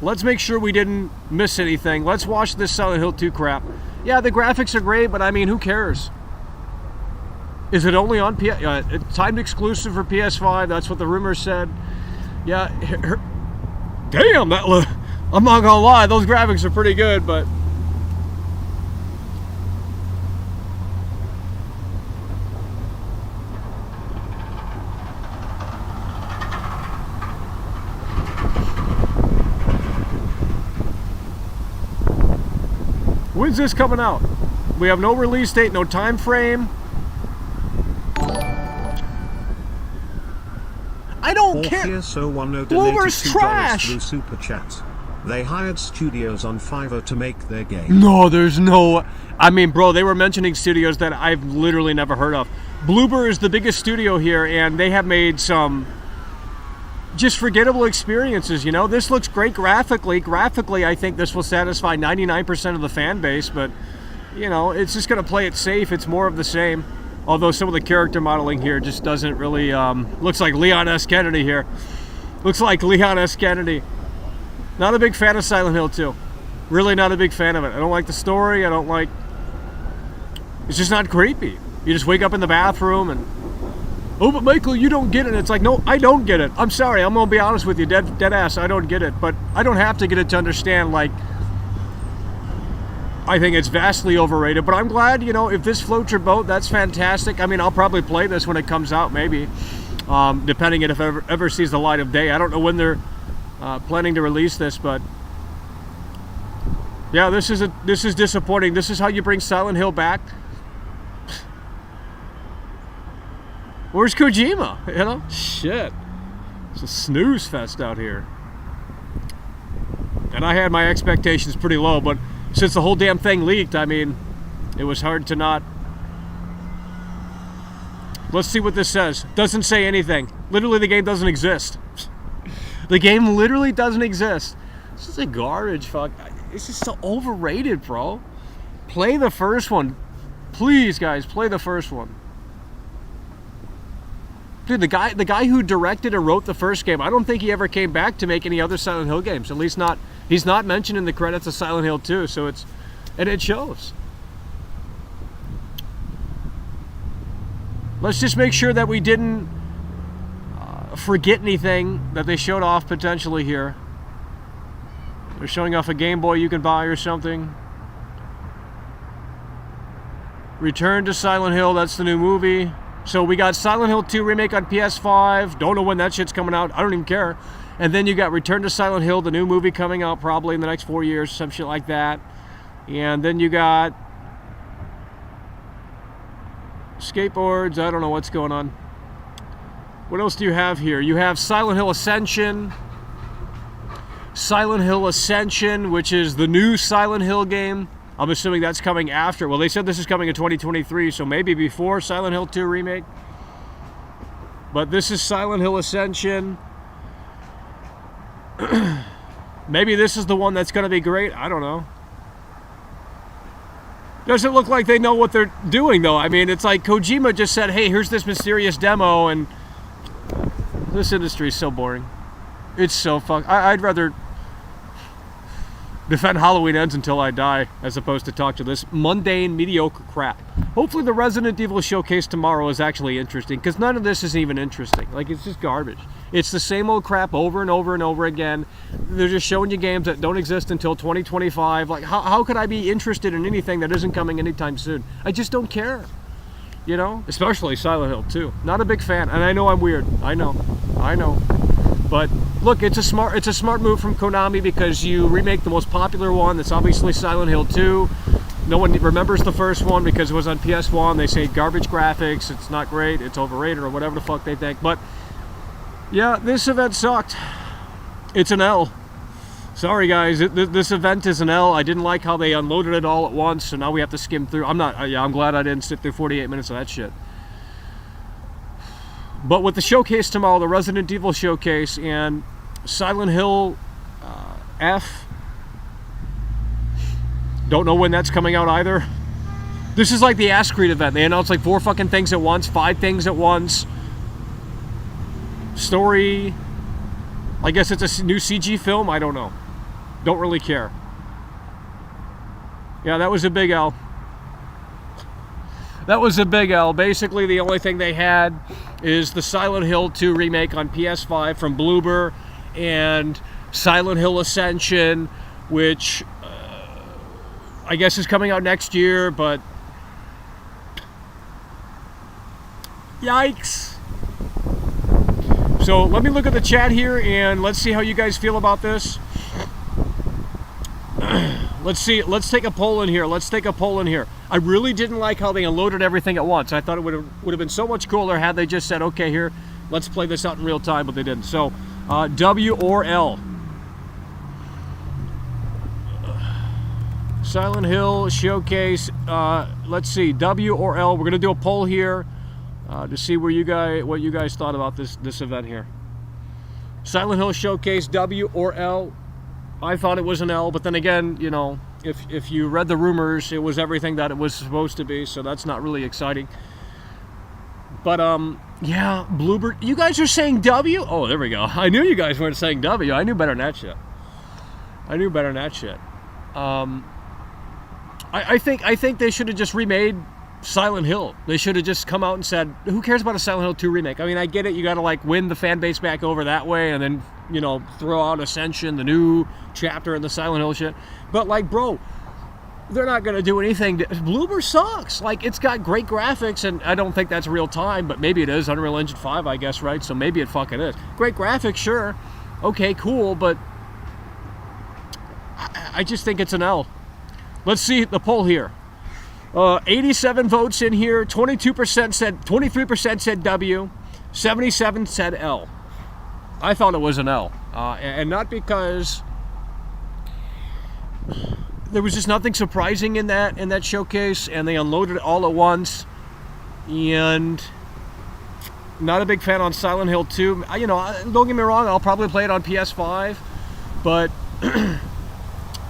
Let's make sure we didn't miss anything. Let's watch this Silent Hill 2 crap. Yeah, the graphics are great, but I mean, who cares? Is it only on timed exclusive for PS5? That's what the rumors said. Yeah, damn, I'm not gonna lie, those graphics are pretty good, but... When's this coming out? We have no release date, no time frame. I don't care. Bloomer's trash. Through Super Chat. They hired studios on Fiverr to make their game. No, there's no... I mean, bro, they were mentioning studios that I've literally never heard of. Bloober is the biggest studio here, and they have made some just forgettable experiences, you know? This looks great graphically. Graphically, I think this will satisfy 99% of the fan base, but, you know, it's just going to play it safe. It's more of the same. Although some of the character modeling here just doesn't really... looks like Leon S. Kennedy here. Looks like Leon S. Kennedy. Not a big fan of Silent Hill 2. Really not a big fan of it. I don't like the story. I don't like... It's just not creepy. You just wake up in the bathroom and... Oh, but Michael, you don't get it. It's like, no, I don't get it. I'm sorry. I'm going to be honest with you. Dead ass, I don't get it. But I don't have to get it to understand, like... I think it's vastly overrated. But I'm glad, you know, if this floats your boat, that's fantastic. I mean, I'll probably play this when it comes out, maybe. Depending if it ever sees the light of day. I don't know when they're planning to release this, but... Yeah, this is disappointing. This is how you bring Silent Hill back. Where's Kojima? You know? Shit. It's a snooze fest out here. And I had my expectations pretty low, but since the whole damn thing leaked, I mean, it was hard to not... Let's see what this says. Doesn't say anything. Literally, the game doesn't exist. The game literally doesn't exist. This is a garbage fuck. This is so overrated, bro. Play the first one. Please, guys, play the first one. Dude, the guy who directed and wrote the first game, I don't think he ever came back to make any other Silent Hill games. At least not, he's not mentioned in the credits of Silent Hill 2, so it shows. Let's just make sure that we didn't forget anything that they showed off potentially here. They're showing off a Game Boy you can buy or something. Return to Silent Hill, that's the new movie. So we got Silent Hill 2 remake on PS5. Don't know when that shit's coming out. I don't even care. And then you got Return to Silent Hill, the new movie coming out probably in the next 4 years, some shit like that. And then you got skateboards. I don't know what's going on. What else do you have here? You have Silent Hill Ascension. Silent Hill Ascension, which is the new Silent Hill game. I'm assuming that's coming after. Well, they said this is coming in 2023, so maybe before Silent Hill 2 remake. But this is Silent Hill Ascension. Maybe this is the one that's going to be great. I don't know. Doesn't look like they know what they're doing, though. I mean, it's like Kojima just said, hey, here's this mysterious demo, and This industry is so boring. It's so I'd rather defend Halloween Ends until I die as opposed to talk to this mundane, mediocre crap. Hopefully the Resident Evil showcase tomorrow is actually interesting, because none of this is even interesting. Like, it's just garbage. It's the same old crap over and over and over again. They're just showing you games that don't exist until 2025. Like, how could I be interested in anything that isn't coming anytime soon? I just don't care. You know? Especially Silent Hill 2. Not a big fan, and I know I'm weird. I know. But look, it's a smart move from Konami, because you remake the most popular one. That's obviously Silent Hill 2. No one remembers the first one because it was on PS1. They say garbage graphics, it's not great, it's overrated, or whatever the fuck they think. But yeah, this event sucked. It's an L. Sorry guys, this event is an L. I didn't like how they unloaded it all at once, so now we have to skim through. I'm glad I didn't sit through 48 minutes of that shit. But with the showcase tomorrow, the Resident Evil showcase, and Silent Hill F, don't know when that's coming out either. This is like the Ass Creed event. They announced like 4 fucking things at once, 5 things at once. Story, I guess it's a new CG film, I don't know. Don't really care. Yeah, that was a big L. That was a big L. Basically, the only thing they had is the Silent Hill 2 remake on PS5 from Bloober, and Silent Hill Ascension, which I guess is coming out next year, but yikes. So let me look at the chat here, and let's see how you guys feel about this. Let's take a poll in here. I really didn't like how they unloaded everything at once. I thought it would have been so much cooler had they just said, okay, here, let's play this out in real time, but they didn't. So, W or L? Silent Hill Showcase, let's see, W or L? We're going to do a poll here to see what you guys thought about this event here. Silent Hill Showcase, W or L? I thought it was an L, but then again, you know, if you read the rumors, it was everything that it was supposed to be, so that's not really exciting. But, yeah, Bloober, you guys are saying W? Oh, there we go. I knew you guys weren't saying W. I knew better than that shit. I think they should have just remade Silent Hill. They should have just come out and said, who cares about a Silent Hill 2 remake? I mean, I get it, you gotta like win the fan base back over that way, and then, you know, throw out Ascension, the new chapter in the Silent Hill shit. But like, bro, they're not gonna do anything. Bloober sucks. Like, it's got great graphics, and I don't think that's real time, but maybe it is. Unreal Engine 5, I guess, right? So maybe it fucking is. Great graphics, sure. Okay, cool, but I just think it's an L. Let's see the poll here. 87 votes in here. 23% said W. 77 said L. I thought it was an L, and not because there was just nothing surprising in that showcase, and they unloaded it all at once. And not a big fan on Silent Hill 2. You know, don't get me wrong, I'll probably play it on PS5, but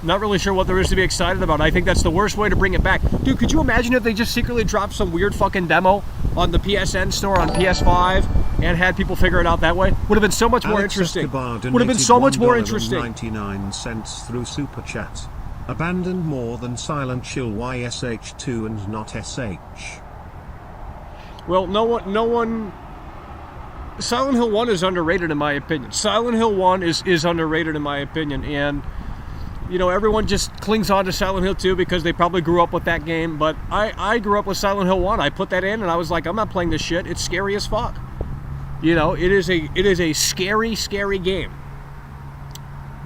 not really sure what there is to be excited about. I think that's the worst way to bring it back. Dude, could you imagine if they just secretly dropped some weird fucking demo on the PSN store on PS5 and had people figure it out that way? Would have been so much more interesting. Would have been so much more interesting. 99 cents through Super Chat. Abandoned more than Silent Hill YSH2 and not SH. Well, no one... Silent Hill 1 is underrated in my opinion. Silent Hill 1 is underrated in my opinion, and you know, everyone just clings on to Silent Hill 2 because they probably grew up with that game, but I grew up with Silent Hill 1. I put that in and I was like, I'm not playing this shit. It's scary as fuck. You know, it is a scary, scary game.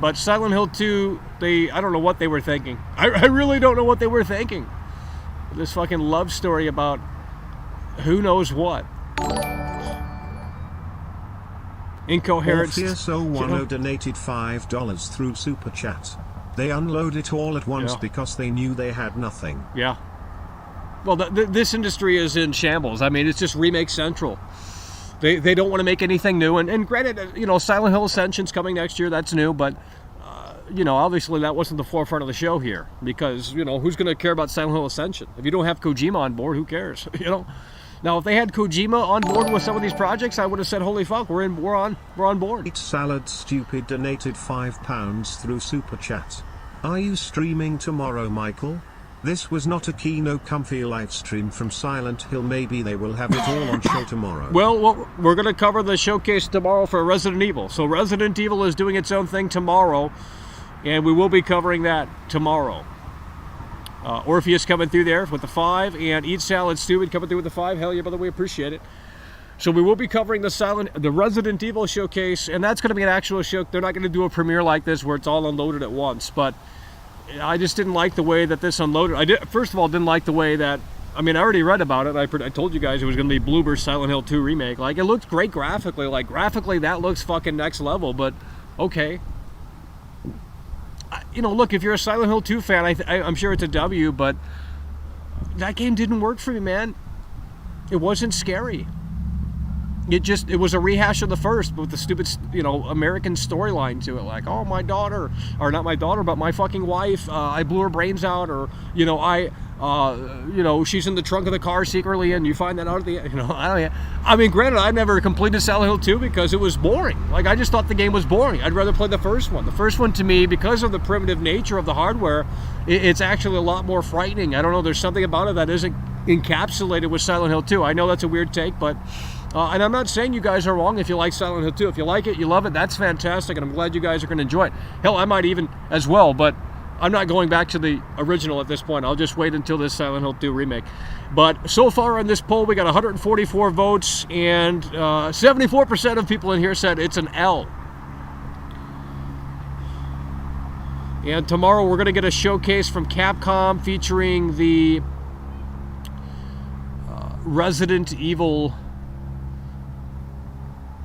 But Silent Hill 2, I don't know what they were thinking. I really don't know what they were thinking. This fucking love story about who knows what. Incoherent. Orpheus010 donated $5 through Super Chat. They unload it all at once because they knew they had nothing. Yeah. Well, this industry is in shambles. I mean, it's just remake central. They don't want to make anything new. And granted, you know, Silent Hill Ascension's coming next year. That's new. But, you know, obviously that wasn't the forefront of the show here. Because, you know, who's going to care about Silent Hill Ascension? If you don't have Kojima on board, who cares? You know? Now, if they had Kojima on board with some of these projects, I would have said, "Holy fuck, we're on board." Eat Salad Stupid donated £5 through Super Chat. Are you streaming tomorrow, Michael? This was not a Kino Comfy live stream from Silent Hill. Maybe they will have it all on show tomorrow. Well, we're going to cover the showcase tomorrow for Resident Evil. So Resident Evil is doing its own thing tomorrow, and we will be covering that tomorrow. Orpheus coming through there with the 5, and Eat Salad Stupid coming through with the 5. Hell yeah, brother, we appreciate it. So we will be covering the Resident Evil showcase, and that's going to be an actual show. They're not going to do a premiere like this where it's all unloaded at once, but I just didn't like the way that this unloaded. First of all, didn't like the way that, I mean, I already read about it. I told you guys it was going to be Bloober's Silent Hill 2 remake. Like, it looked great graphically. Like, graphically, that looks fucking next level, but okay. You know, look, if you're a Silent Hill 2 fan, I'm sure it's a W, but that game didn't work for me, man. It wasn't scary. It was a rehash of the first, but with the stupid, you know, American storyline to it. Like, oh, my daughter, or not my daughter, but my fucking wife, I blew her brains out, or, you know, she's in the trunk of the car secretly, and you find that out at the end. You know, I mean, granted, I never completed Silent Hill 2 because it was boring. Like, I just thought the game was boring. I'd rather play the first one. The first one, to me, because of the primitive nature of the hardware, it's actually a lot more frightening. I don't know, there's something about it that isn't encapsulated with Silent Hill 2. I know that's a weird take, but and I'm not saying you guys are wrong if you like Silent Hill 2. If you like it, you love it, that's fantastic, and I'm glad you guys are going to enjoy it. Hell, I might even as well, but I'm not going back to the original at this point. I'll just wait until this Silent Hill 2 remake. But so far on this poll, we got 144 votes, and 74% of people in here said it's an L. And tomorrow we're going to get a showcase from Capcom featuring the Resident Evil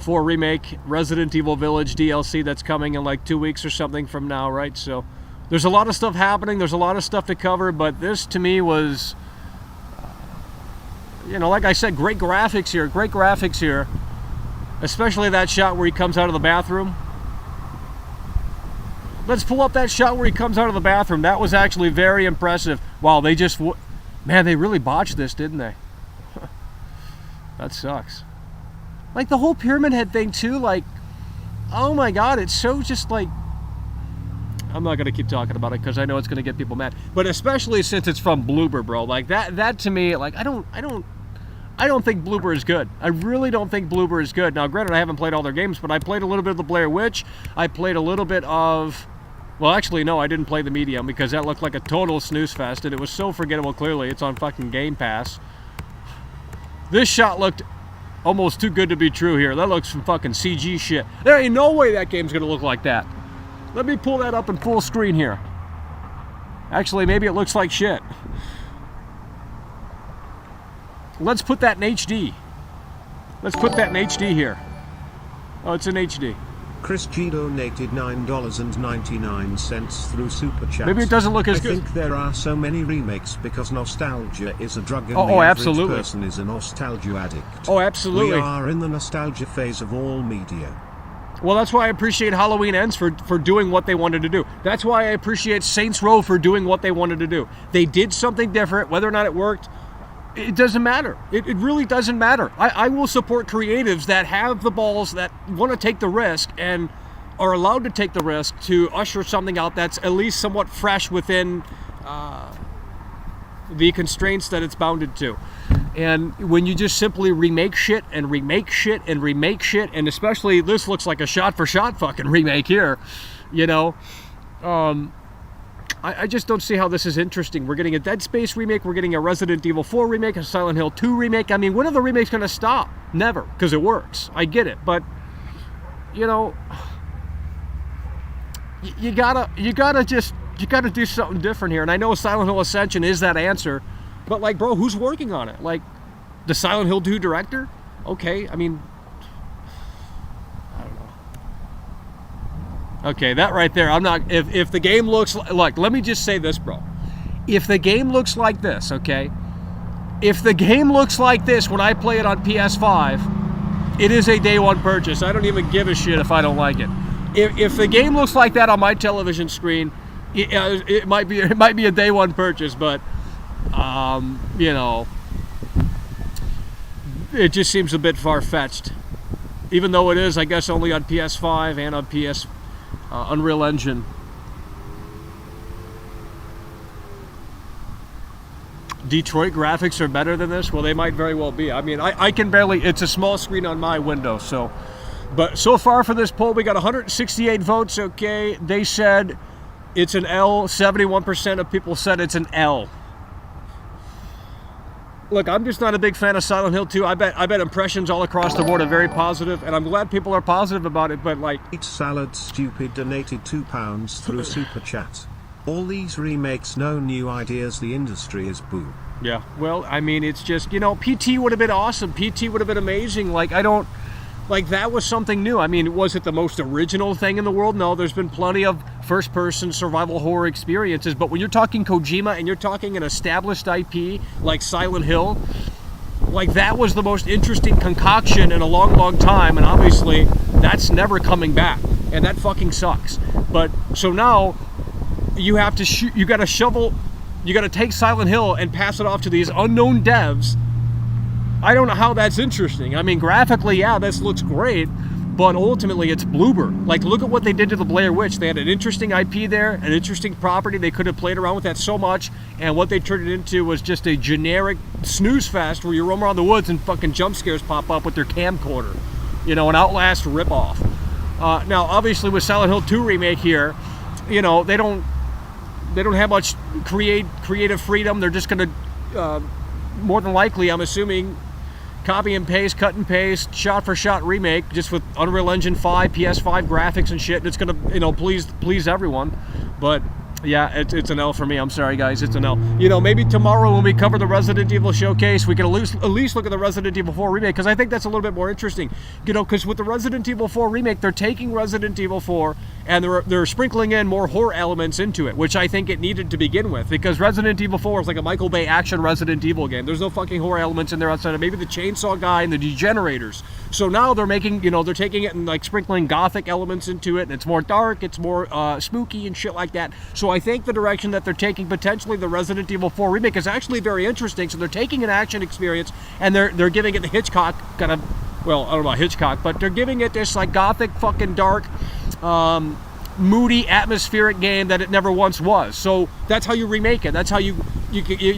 4 remake, Resident Evil Village DLC that's coming in like 2 weeks or something from now, right? So there's a lot of stuff happening. There's a lot of stuff to cover, but this to me was, you know, like I said, great graphics here. Great graphics here. Especially that shot where he comes out of the bathroom. Let's pull up that shot where he comes out of the bathroom. That was actually very impressive. Wow, they just, man, they really botched this, didn't they? That sucks. Like the whole Pyramid Head thing too, like, oh my god, it's so just like, I'm not going to keep talking about it because I know it's going to get people mad. But especially since it's from Bloober, bro. Like that to me, like I don't think Bloober is good. I really don't think Bloober is good. Now, granted, I haven't played all their games, but I played a little bit of the Blair Witch. I played a little bit of, well, actually, no, I didn't play the Medium because that looked like a total snooze fest, and it was so forgettable. Clearly, it's on fucking Game Pass. This shot looked almost too good to be true here. That looks some fucking CG shit. There ain't no way that game's gonna look like that. Let me pull that up in full screen here. Actually, maybe it looks like shit. Let's put that in HD. Let's put that in HD here. Oh, it's in HD. Chris G donated $9.99 through Super Chat. Maybe it doesn't look as good. I think there are so many remakes because nostalgia is a drug and the average person is a nostalgia addict. Oh, absolutely. We are in the nostalgia phase of all media. Well, that's why I appreciate Halloween Ends for doing what they wanted to do. That's why I appreciate Saints Row for doing what they wanted to do. They did something different. Whether or not it worked, it doesn't matter. It really doesn't matter. I will support creatives that have the balls, that want to take the risk and are allowed to take the risk to usher something out that's at least somewhat fresh within the constraints that it's bounded to. And when you just simply remake shit and remake shit and remake shit, and especially this looks like a shot-for-shot fucking remake here, you know, I just don't see how this is interesting. We're getting a Dead Space remake, we're getting a Resident Evil 4 remake, a Silent Hill 2 remake. I mean, when are the remakes going to stop? Never, because it works. I get it, but, you know, you gotta do something different here. And I know Silent Hill Ascension is that answer, but like, bro, who's working on it? Like, the Silent Hill 2 director? Okay, I mean, I don't know. Okay, that right there, I'm not, if the game looks like, let me just say this, bro. If the game looks like this, okay? If the game looks like this when I play it on PS5, it is a day one purchase. I don't even give a shit if I don't like it. If the game looks like that on my television screen, it might be a day one purchase, but you know, it just seems a bit far-fetched. Even though it is, I guess, only on PS5 and on PS Unreal Engine. Detroit graphics are better than this? Well, they might very well be. I mean, I can barely, it's a small screen on my window, so. But so far for this poll, we got 168 votes, okay. They said it's an L. 71% of people said it's an L. Look, I'm just not a big fan of Silent Hill 2. I bet impressions all across the board are very positive, and I'm glad people are positive about it, but like... Eat Salad Stupid donated £2 through Super Chat. All these remakes, no new ideas, the industry is boo. Yeah, well, I mean, it's just, you know, PT would have been awesome. PT would have been amazing. Like, I don't... Like, that was something new. I mean, was it the most original thing in the world? No, there's been plenty of first-person survival horror experiences, but when you're talking Kojima and you're talking an established IP like Silent Hill, like, that was the most interesting concoction in a long, long time, and obviously, that's never coming back, and that fucking sucks. But, so now, you have to you gotta shovel, you gotta take Silent Hill and pass it off to these unknown devs. I don't know how that's interesting. I mean, graphically, yeah, this looks great, but ultimately it's bloober. Like, look at what they did to the Blair Witch. They had an interesting IP there, an interesting property. They could have played around with that so much, and what they turned it into was just a generic snooze fest where you roam around the woods and fucking jump scares pop up with their camcorder. You know, an Outlast ripoff. Now, obviously, with Silent Hill 2 remake here, you know, they don't have much creative freedom. They're just gonna, more than likely, I'm assuming, copy and paste, cut and paste, shot for shot remake, just with Unreal Engine 5, PS5 graphics and shit, and it's gonna, you know, please everyone. But yeah, it's an L for me. I'm sorry, guys, it's an L. You know, maybe tomorrow when we cover the Resident Evil showcase, we can at least look at the Resident Evil 4 remake, because I think that's a little bit more interesting. You know, because with the Resident Evil 4 remake, they're taking Resident Evil 4 and they're sprinkling in more horror elements into it, which I think it needed to begin with, because Resident Evil 4 is like a Michael Bay action Resident Evil game. There's no fucking horror elements in there outside of maybe the chainsaw guy and the degenerators. So now they're making, you know, they're taking it and like sprinkling gothic elements into it, and it's more dark, it's more spooky and shit like that. So I think the direction that they're taking potentially the Resident Evil 4 remake is actually very interesting. So they're taking an action experience and they're giving it the Hitchcock kind of, well, I don't know about Hitchcock, but they're giving it this like gothic fucking dark, moody, atmospheric game that it never once was. So that's how you remake it. That's how you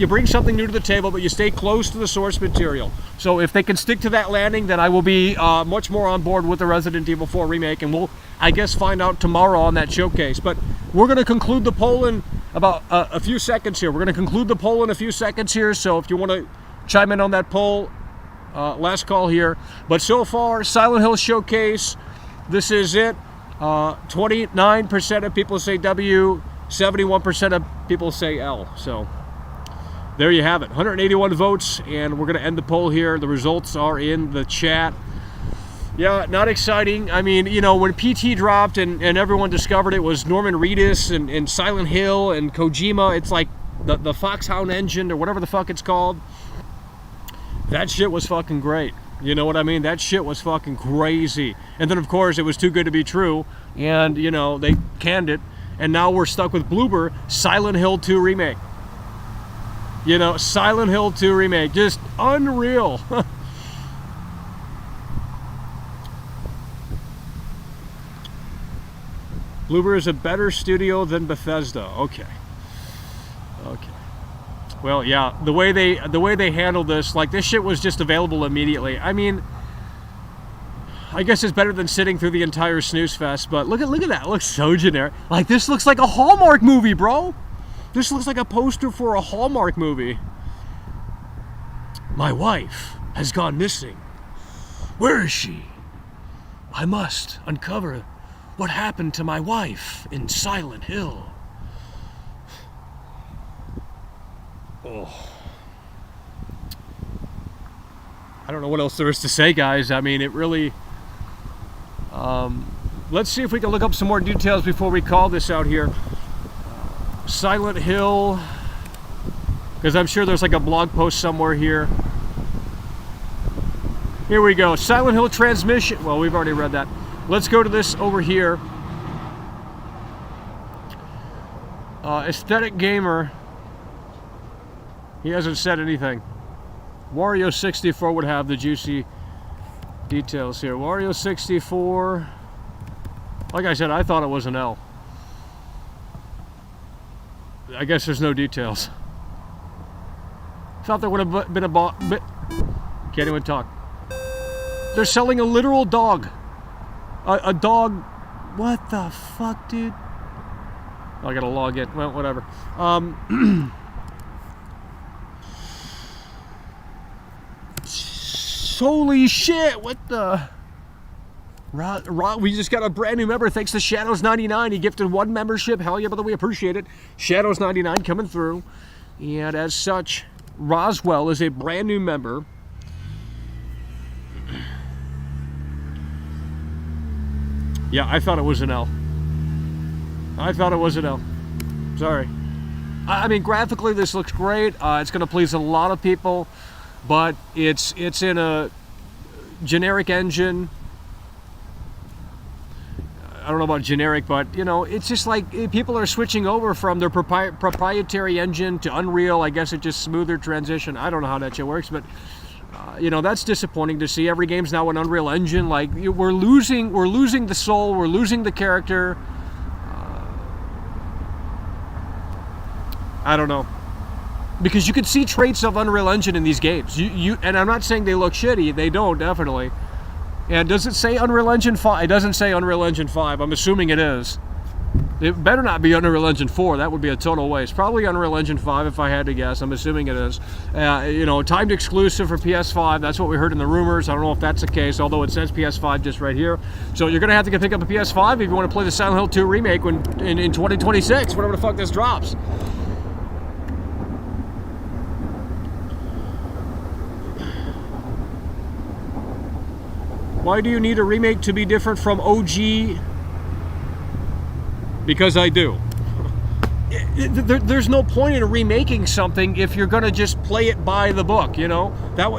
bring something new to the table, but you stay close to the source material. So if they can stick to that landing, then I will be much more on board with the Resident Evil 4 remake, and we'll, I guess, find out tomorrow on that showcase. But we're going to conclude the poll in about a few seconds here. We're going to conclude the poll in a few seconds here, so if you want to chime in on that poll, last call here. But so far, Silent Hill Showcase, this is it. 29% of people say W, 71% of people say L. So there you have it. 181 votes, and we're going to end the poll here. The results are in the chat. Yeah, not exciting. I mean, you know, when PT dropped and everyone discovered it was Norman Reedus and Silent Hill and Kojima, it's like the Foxhound engine or whatever the fuck it's called. That shit was fucking great. You know what I mean? That shit was fucking crazy. And then, of course, it was too good to be true. And, you know, they canned it. And now we're stuck with bloober, Silent Hill 2 remake. You know, Silent Hill 2 remake. Just unreal. Bloober is a better studio than Bethesda. Okay. Okay. Well, yeah, the way they handled this, like, this shit was just available immediately. I mean, I guess it's better than sitting through the entire snooze fest, but look at that. It looks so generic. Like, this looks like a Hallmark movie, bro. This looks like a poster for a Hallmark movie. My wife has gone missing. Where is she? I must uncover what happened to my wife in Silent Hill. Oh. I don't know what else there is to say, guys. I mean, it really... let's see if we can look up some more details before we call this out here. Silent Hill... Because I'm sure there's like a blog post somewhere here. Here we go. Silent Hill transmission... Well, we've already read that. Let's go to this over here. Aesthetic Gamer... He hasn't said anything. Wario 64 would have the juicy details here. Wario 64, like I said, I thought it was an L. I guess there's no details. Thought there would have been a can't even talk. They're selling a literal dog. A dog. What the fuck, dude? Oh, I gotta log in. Well, whatever. Holy shit! What the? We just got a brand new member. Thanks to Shadows99. He gifted 1 membership. Hell yeah, brother, we appreciate it. Shadows99 coming through. And as such, Roswell is a brand new member. Yeah, I thought it was an L. I thought it was an L. Sorry. I mean, graphically, this looks great. It's going to please a lot of people, but it's in a generic engine. I don't know about generic, but you know, it's just like people are switching over from their proprietary engine to Unreal. I guess it's just smoother transition. I don't know how that shit works, but you know, that's disappointing to see. Every game's now an Unreal Engine. Like we're losing the soul. We're losing the character. I don't know, because you can see traits of Unreal Engine in these games. And I'm not saying they look shitty. They don't, definitely. And does it say Unreal Engine 5? It doesn't say Unreal Engine 5. I'm assuming it is. It better not be Unreal Engine 4. That would be a total waste. Probably Unreal Engine 5 if I had to guess. I'm assuming it is. You know, timed exclusive for PS5. That's what we heard in the rumors. I don't know if that's the case, although it says PS5 just right here. So you're going to have to pick up a PS5 if you want to play the Silent Hill 2 remake in 2026, whatever the fuck this drops. Why do you need a remake to be different from OG? Because I do. There's no point in remaking something if you're going to just play it by the book, you know?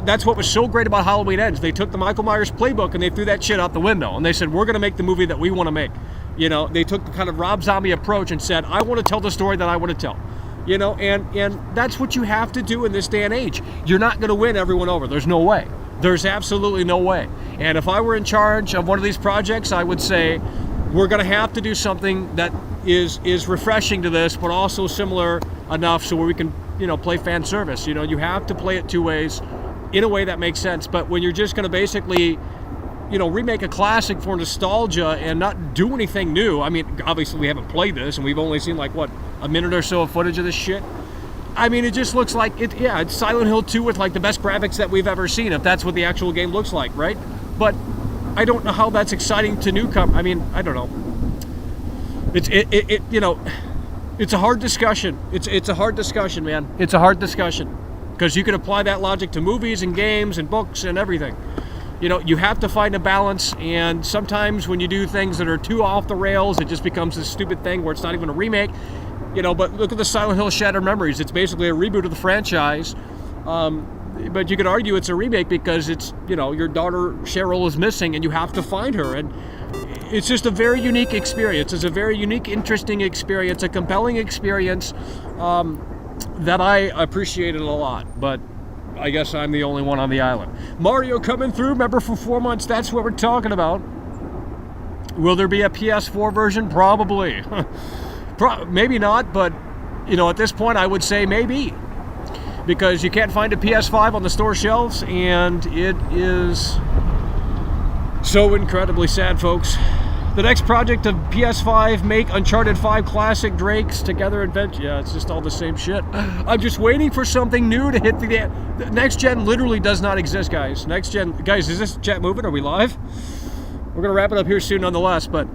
That's what was so great about Halloween Ends. They took the Michael Myers playbook and they threw that shit out the window. And they said, we're going to make the movie that we want to make. You know, they took the kind of Rob Zombie approach and said, I want to tell the story that I want to tell. You know, and that's what you have to do in this day and age. You're not going to win everyone over. There's no way. There's absolutely no way. And if I were in charge of one of these projects, I would say we're going to have to do something that is refreshing to this, but also similar enough so where we can, you know, play fan service. You know, you have to play it 2 ways in a way that makes sense. But when you're just going to basically, you know, remake a classic for nostalgia and not do anything new, I mean, obviously we haven't played this and we've only seen like, what, a minute or so of footage of this shit. I mean, it just looks like it. Yeah, it's Silent Hill 2 with like the best graphics that we've ever seen, if that's what the actual game looks like, right? But I don't know how that's exciting to newcomers. I mean, I don't know. You know, it's a hard discussion. It's a hard discussion, man. It's a hard discussion because you can apply that logic to movies and games and books and everything. You know, you have to find a balance, and sometimes when you do things that are too off the rails, it just becomes this stupid thing where it's not even a remake. You know, but look at the Silent Hill Shattered Memories. It's basically a reboot of the franchise. But you could argue it's a remake because it's, you know, your daughter Cheryl is missing and you have to find her. And it's just a very unique experience. It's a very unique, interesting experience, a compelling experience that I appreciated a lot. But I guess I'm the only one on the island. Mario coming through, remember, for 4 months. That's what we're talking about. Will there be a PS4 version? Probably. Maybe not, but, you know, at this point I would say maybe. Because you can't find a PS5 on the store shelves, and it is so incredibly sad, folks. The next project of PS5, make Uncharted 5 Classic Drake's Together Adventure. Yeah, it's just all the same shit. I'm just waiting for something new to hit the next gen. Literally does not exist, guys. Next gen, guys, is this chat moving? Are we live? We're gonna wrap it up here soon, nonetheless. But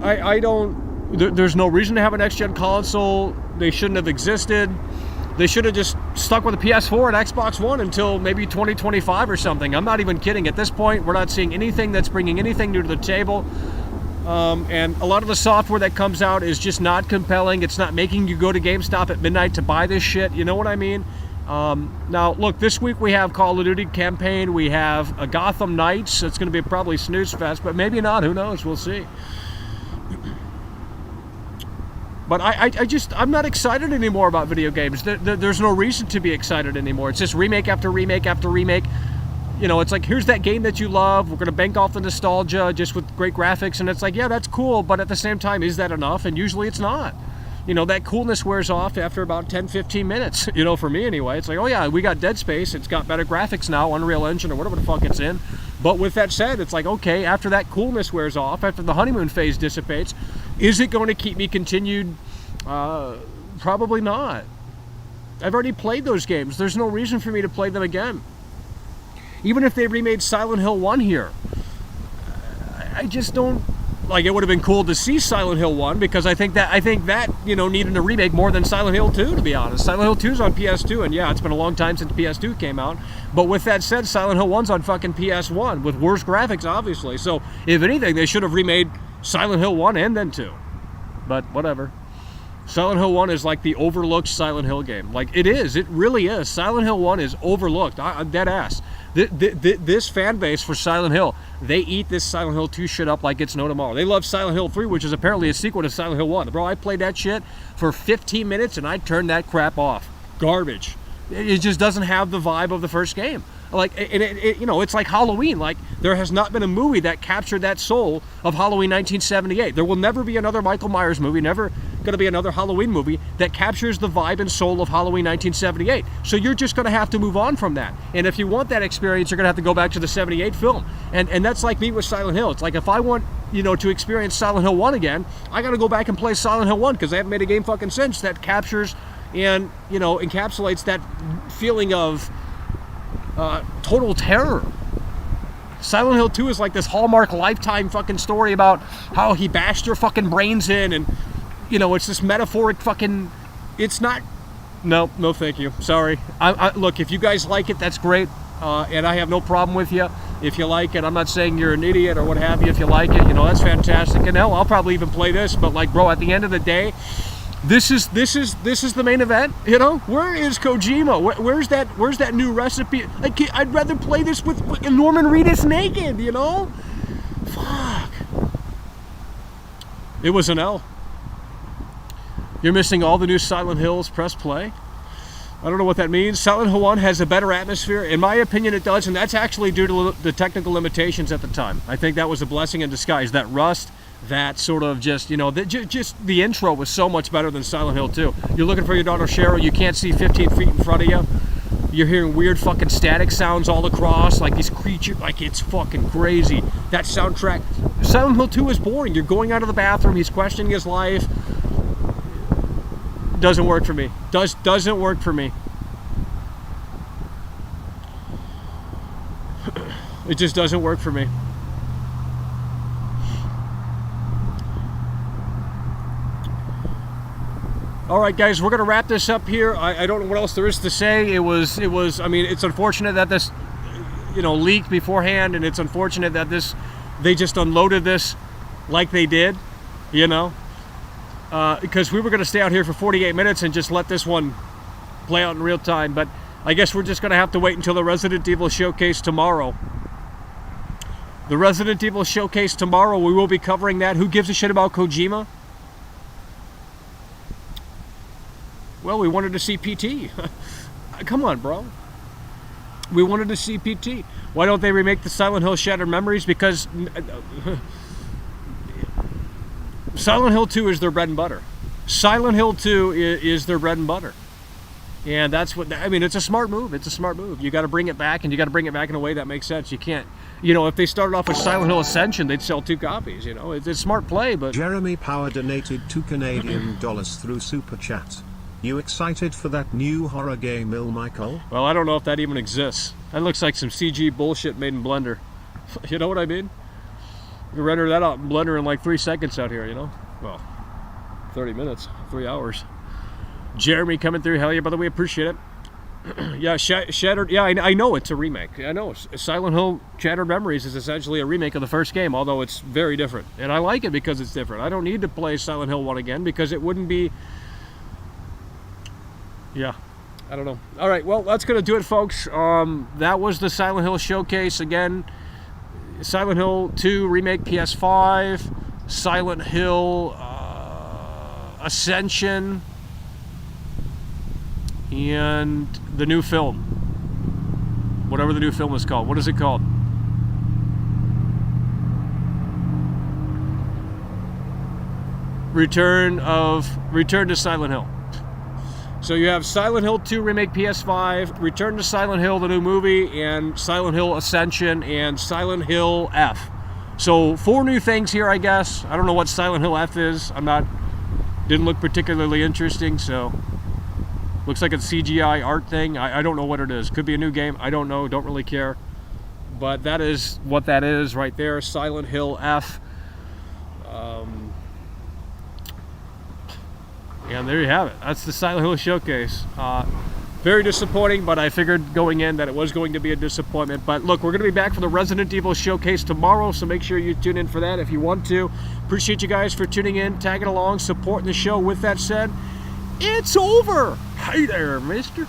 I don't. There's no reason to have a next gen console. They shouldn't have existed. They should have just stuck with the PS4 and Xbox One until maybe 2025 or something. I'm not even kidding. At this point, we're not seeing anything that's bringing anything new to the table. And a lot of the software that comes out is just not compelling. It's not making you go to GameStop at midnight to buy this shit. You know what I mean? Now, look, this week we have Call of Duty campaign. We have a Gotham Knights. It's going to be probably snooze fest, but maybe not. Who knows? We'll see. But I'm not excited anymore about video games. There's no reason to be excited anymore. It's just remake after remake after remake. You know, it's like, here's that game that you love. We're going to bank off the nostalgia just with great graphics. And it's like, yeah, that's cool. But at the same time, is that enough? And usually it's not. You know, that coolness wears off after about 10, 15 minutes. You know, for me anyway. It's like, oh yeah, we got Dead Space. It's got better graphics now, Unreal Engine or whatever the fuck it's in. But with that said, it's like, okay, after that coolness wears off, after the honeymoon phase dissipates, is it going to keep me continued? Probably not. I've already played those games. There's no reason for me to play them again. Even if they remade Silent Hill 1 here, I just don't, like, it would have been cool to see Silent Hill 1 because I think that, you know, needed a remake more than Silent Hill 2, to be honest. Silent Hill 2's on PS2, and yeah, it's been a long time since PS2 came out. But with that said, Silent Hill 1's on fucking PS1 with worse graphics, obviously. So, if anything, they should have remade Silent Hill 1 and then 2. But whatever. Silent Hill 1 is like the overlooked Silent Hill game. Like, it is. It really is. Silent Hill 1 is overlooked. I'm dead ass. This fan base for Silent Hill, they eat this Silent Hill 2 shit up like it's no tomorrow. They love Silent Hill 3, which is apparently a sequel to Silent Hill 1. Bro, I played that shit for 15 minutes and I turned that crap off. Garbage. It just doesn't have the vibe of the first game. Like, and you know, it's like Halloween. Like, there has not been a movie that captured that soul of Halloween 1978. There will never be another Michael Myers movie, never going to be another Halloween movie that captures the vibe and soul of Halloween 1978. So you're just going to have to move on from that. And if you want that experience, you're going to have to go back to the 78 film. And that's like me with Silent Hill. It's like, if I want, you know, to experience Silent Hill 1 again, I got to go back and play Silent Hill 1 because they haven't made a game fucking since that captures and, you know, encapsulates that feeling of total terror. Silent Hill 2 is like this Hallmark Lifetime fucking story about how he bashed your fucking brains in, and, you know, it's this metaphoric fucking, it's not, no thank you, sorry. Look, if you guys like it, that's great, and I have no problem with you if you like it. I'm not saying you're an idiot or what have you. If you like it, you know, that's fantastic, and hell, I'll probably even play this, but like, bro, at the end of the day, this is the main event, you know? Where is Kojima? Where's that new recipe? I'd rather play this with Norman Reedus naked, you know? Fuck. It was an L. You're missing all the new Silent Hills. Press play. I don't know what that means. Silent Hill 1 has a better atmosphere. In my opinion, it does, and that's actually due to the technical limitations at the time. I think that was a blessing in disguise. That rust, that sort of just, you know, just the intro was so much better than Silent Hill 2. You're looking for your daughter Cheryl, you can't see 15 feet in front of you. You're hearing weird fucking static sounds all across, like these creatures, like it's fucking crazy. That soundtrack. Silent Hill 2 is boring. You're going out of the bathroom, he's questioning his life. Doesn't work for me. Doesn't work for me. It just doesn't work for me. All right, guys, we're gonna wrap this up here. I don't know what else there is to say. It was. I mean, it's unfortunate that this, you know, leaked beforehand, and it's unfortunate that they just unloaded this like they did, you know, because we were gonna stay out here for 48 minutes and just let this one play out in real time. But I guess we're just gonna have to wait until the Resident Evil showcase tomorrow. The Resident Evil showcase tomorrow. We will be covering that. Who gives a shit about Kojima? Well, we wanted to see PT. Come on, bro. We wanted to see PT. Why don't they remake the Silent Hill Shattered Memories? Because Silent Hill 2 is their bread and butter. Silent Hill 2 is their bread and butter. And that's what, I mean, it's a smart move. It's a smart move. You got to bring it back, and you got to bring it back in a way that makes sense. You can't, you know, if they started off with Silent Hill Ascension, they'd sell 2 copies, you know. It's a smart play, but... Jeremy Power donated $2 Canadian through Super Chat. You excited for that new horror game, Michael? Well, I don't know if that even exists. That looks like some CG bullshit made in Blender. You know what I mean? You can render that out in Blender in like 3 seconds out here, you know? Well, 30 minutes, 3 hours. Jeremy coming through, hell yeah, by the way, appreciate it. Yeah, Shattered, yeah, I know it's a remake. I know, Silent Hill Shattered Memories is essentially a remake of the first game, although it's very different. And I like it because it's different. I don't need to play Silent Hill 1 again because it wouldn't be... Yeah, I don't know. All right, well, that's going to do it, folks. That was the Silent Hill showcase. Again, Silent Hill 2 Remake PS5, Silent Hill Ascension, and the new film. Whatever the new film is called. What is it called? Return to Silent Hill. So you have Silent Hill 2 Remake PS5, Return to Silent Hill, the new movie, and Silent Hill Ascension, and Silent Hill F. So 4 new things here, I guess. I don't know what Silent Hill F is. Didn't look particularly interesting, so looks like a CGI art thing. I don't know what it is. Could be a new game. I don't know. Don't really care. But that is what that is right there. Silent Hill F. And there you have it. That's the Silent Hill Showcase. Very disappointing, but I figured going in that it was going to be a disappointment. But look, we're going to be back for the Resident Evil Showcase tomorrow, so make sure you tune in for that if you want to. Appreciate you guys for tuning in, tagging along, supporting the show. With that said, it's over. Hey there, mister.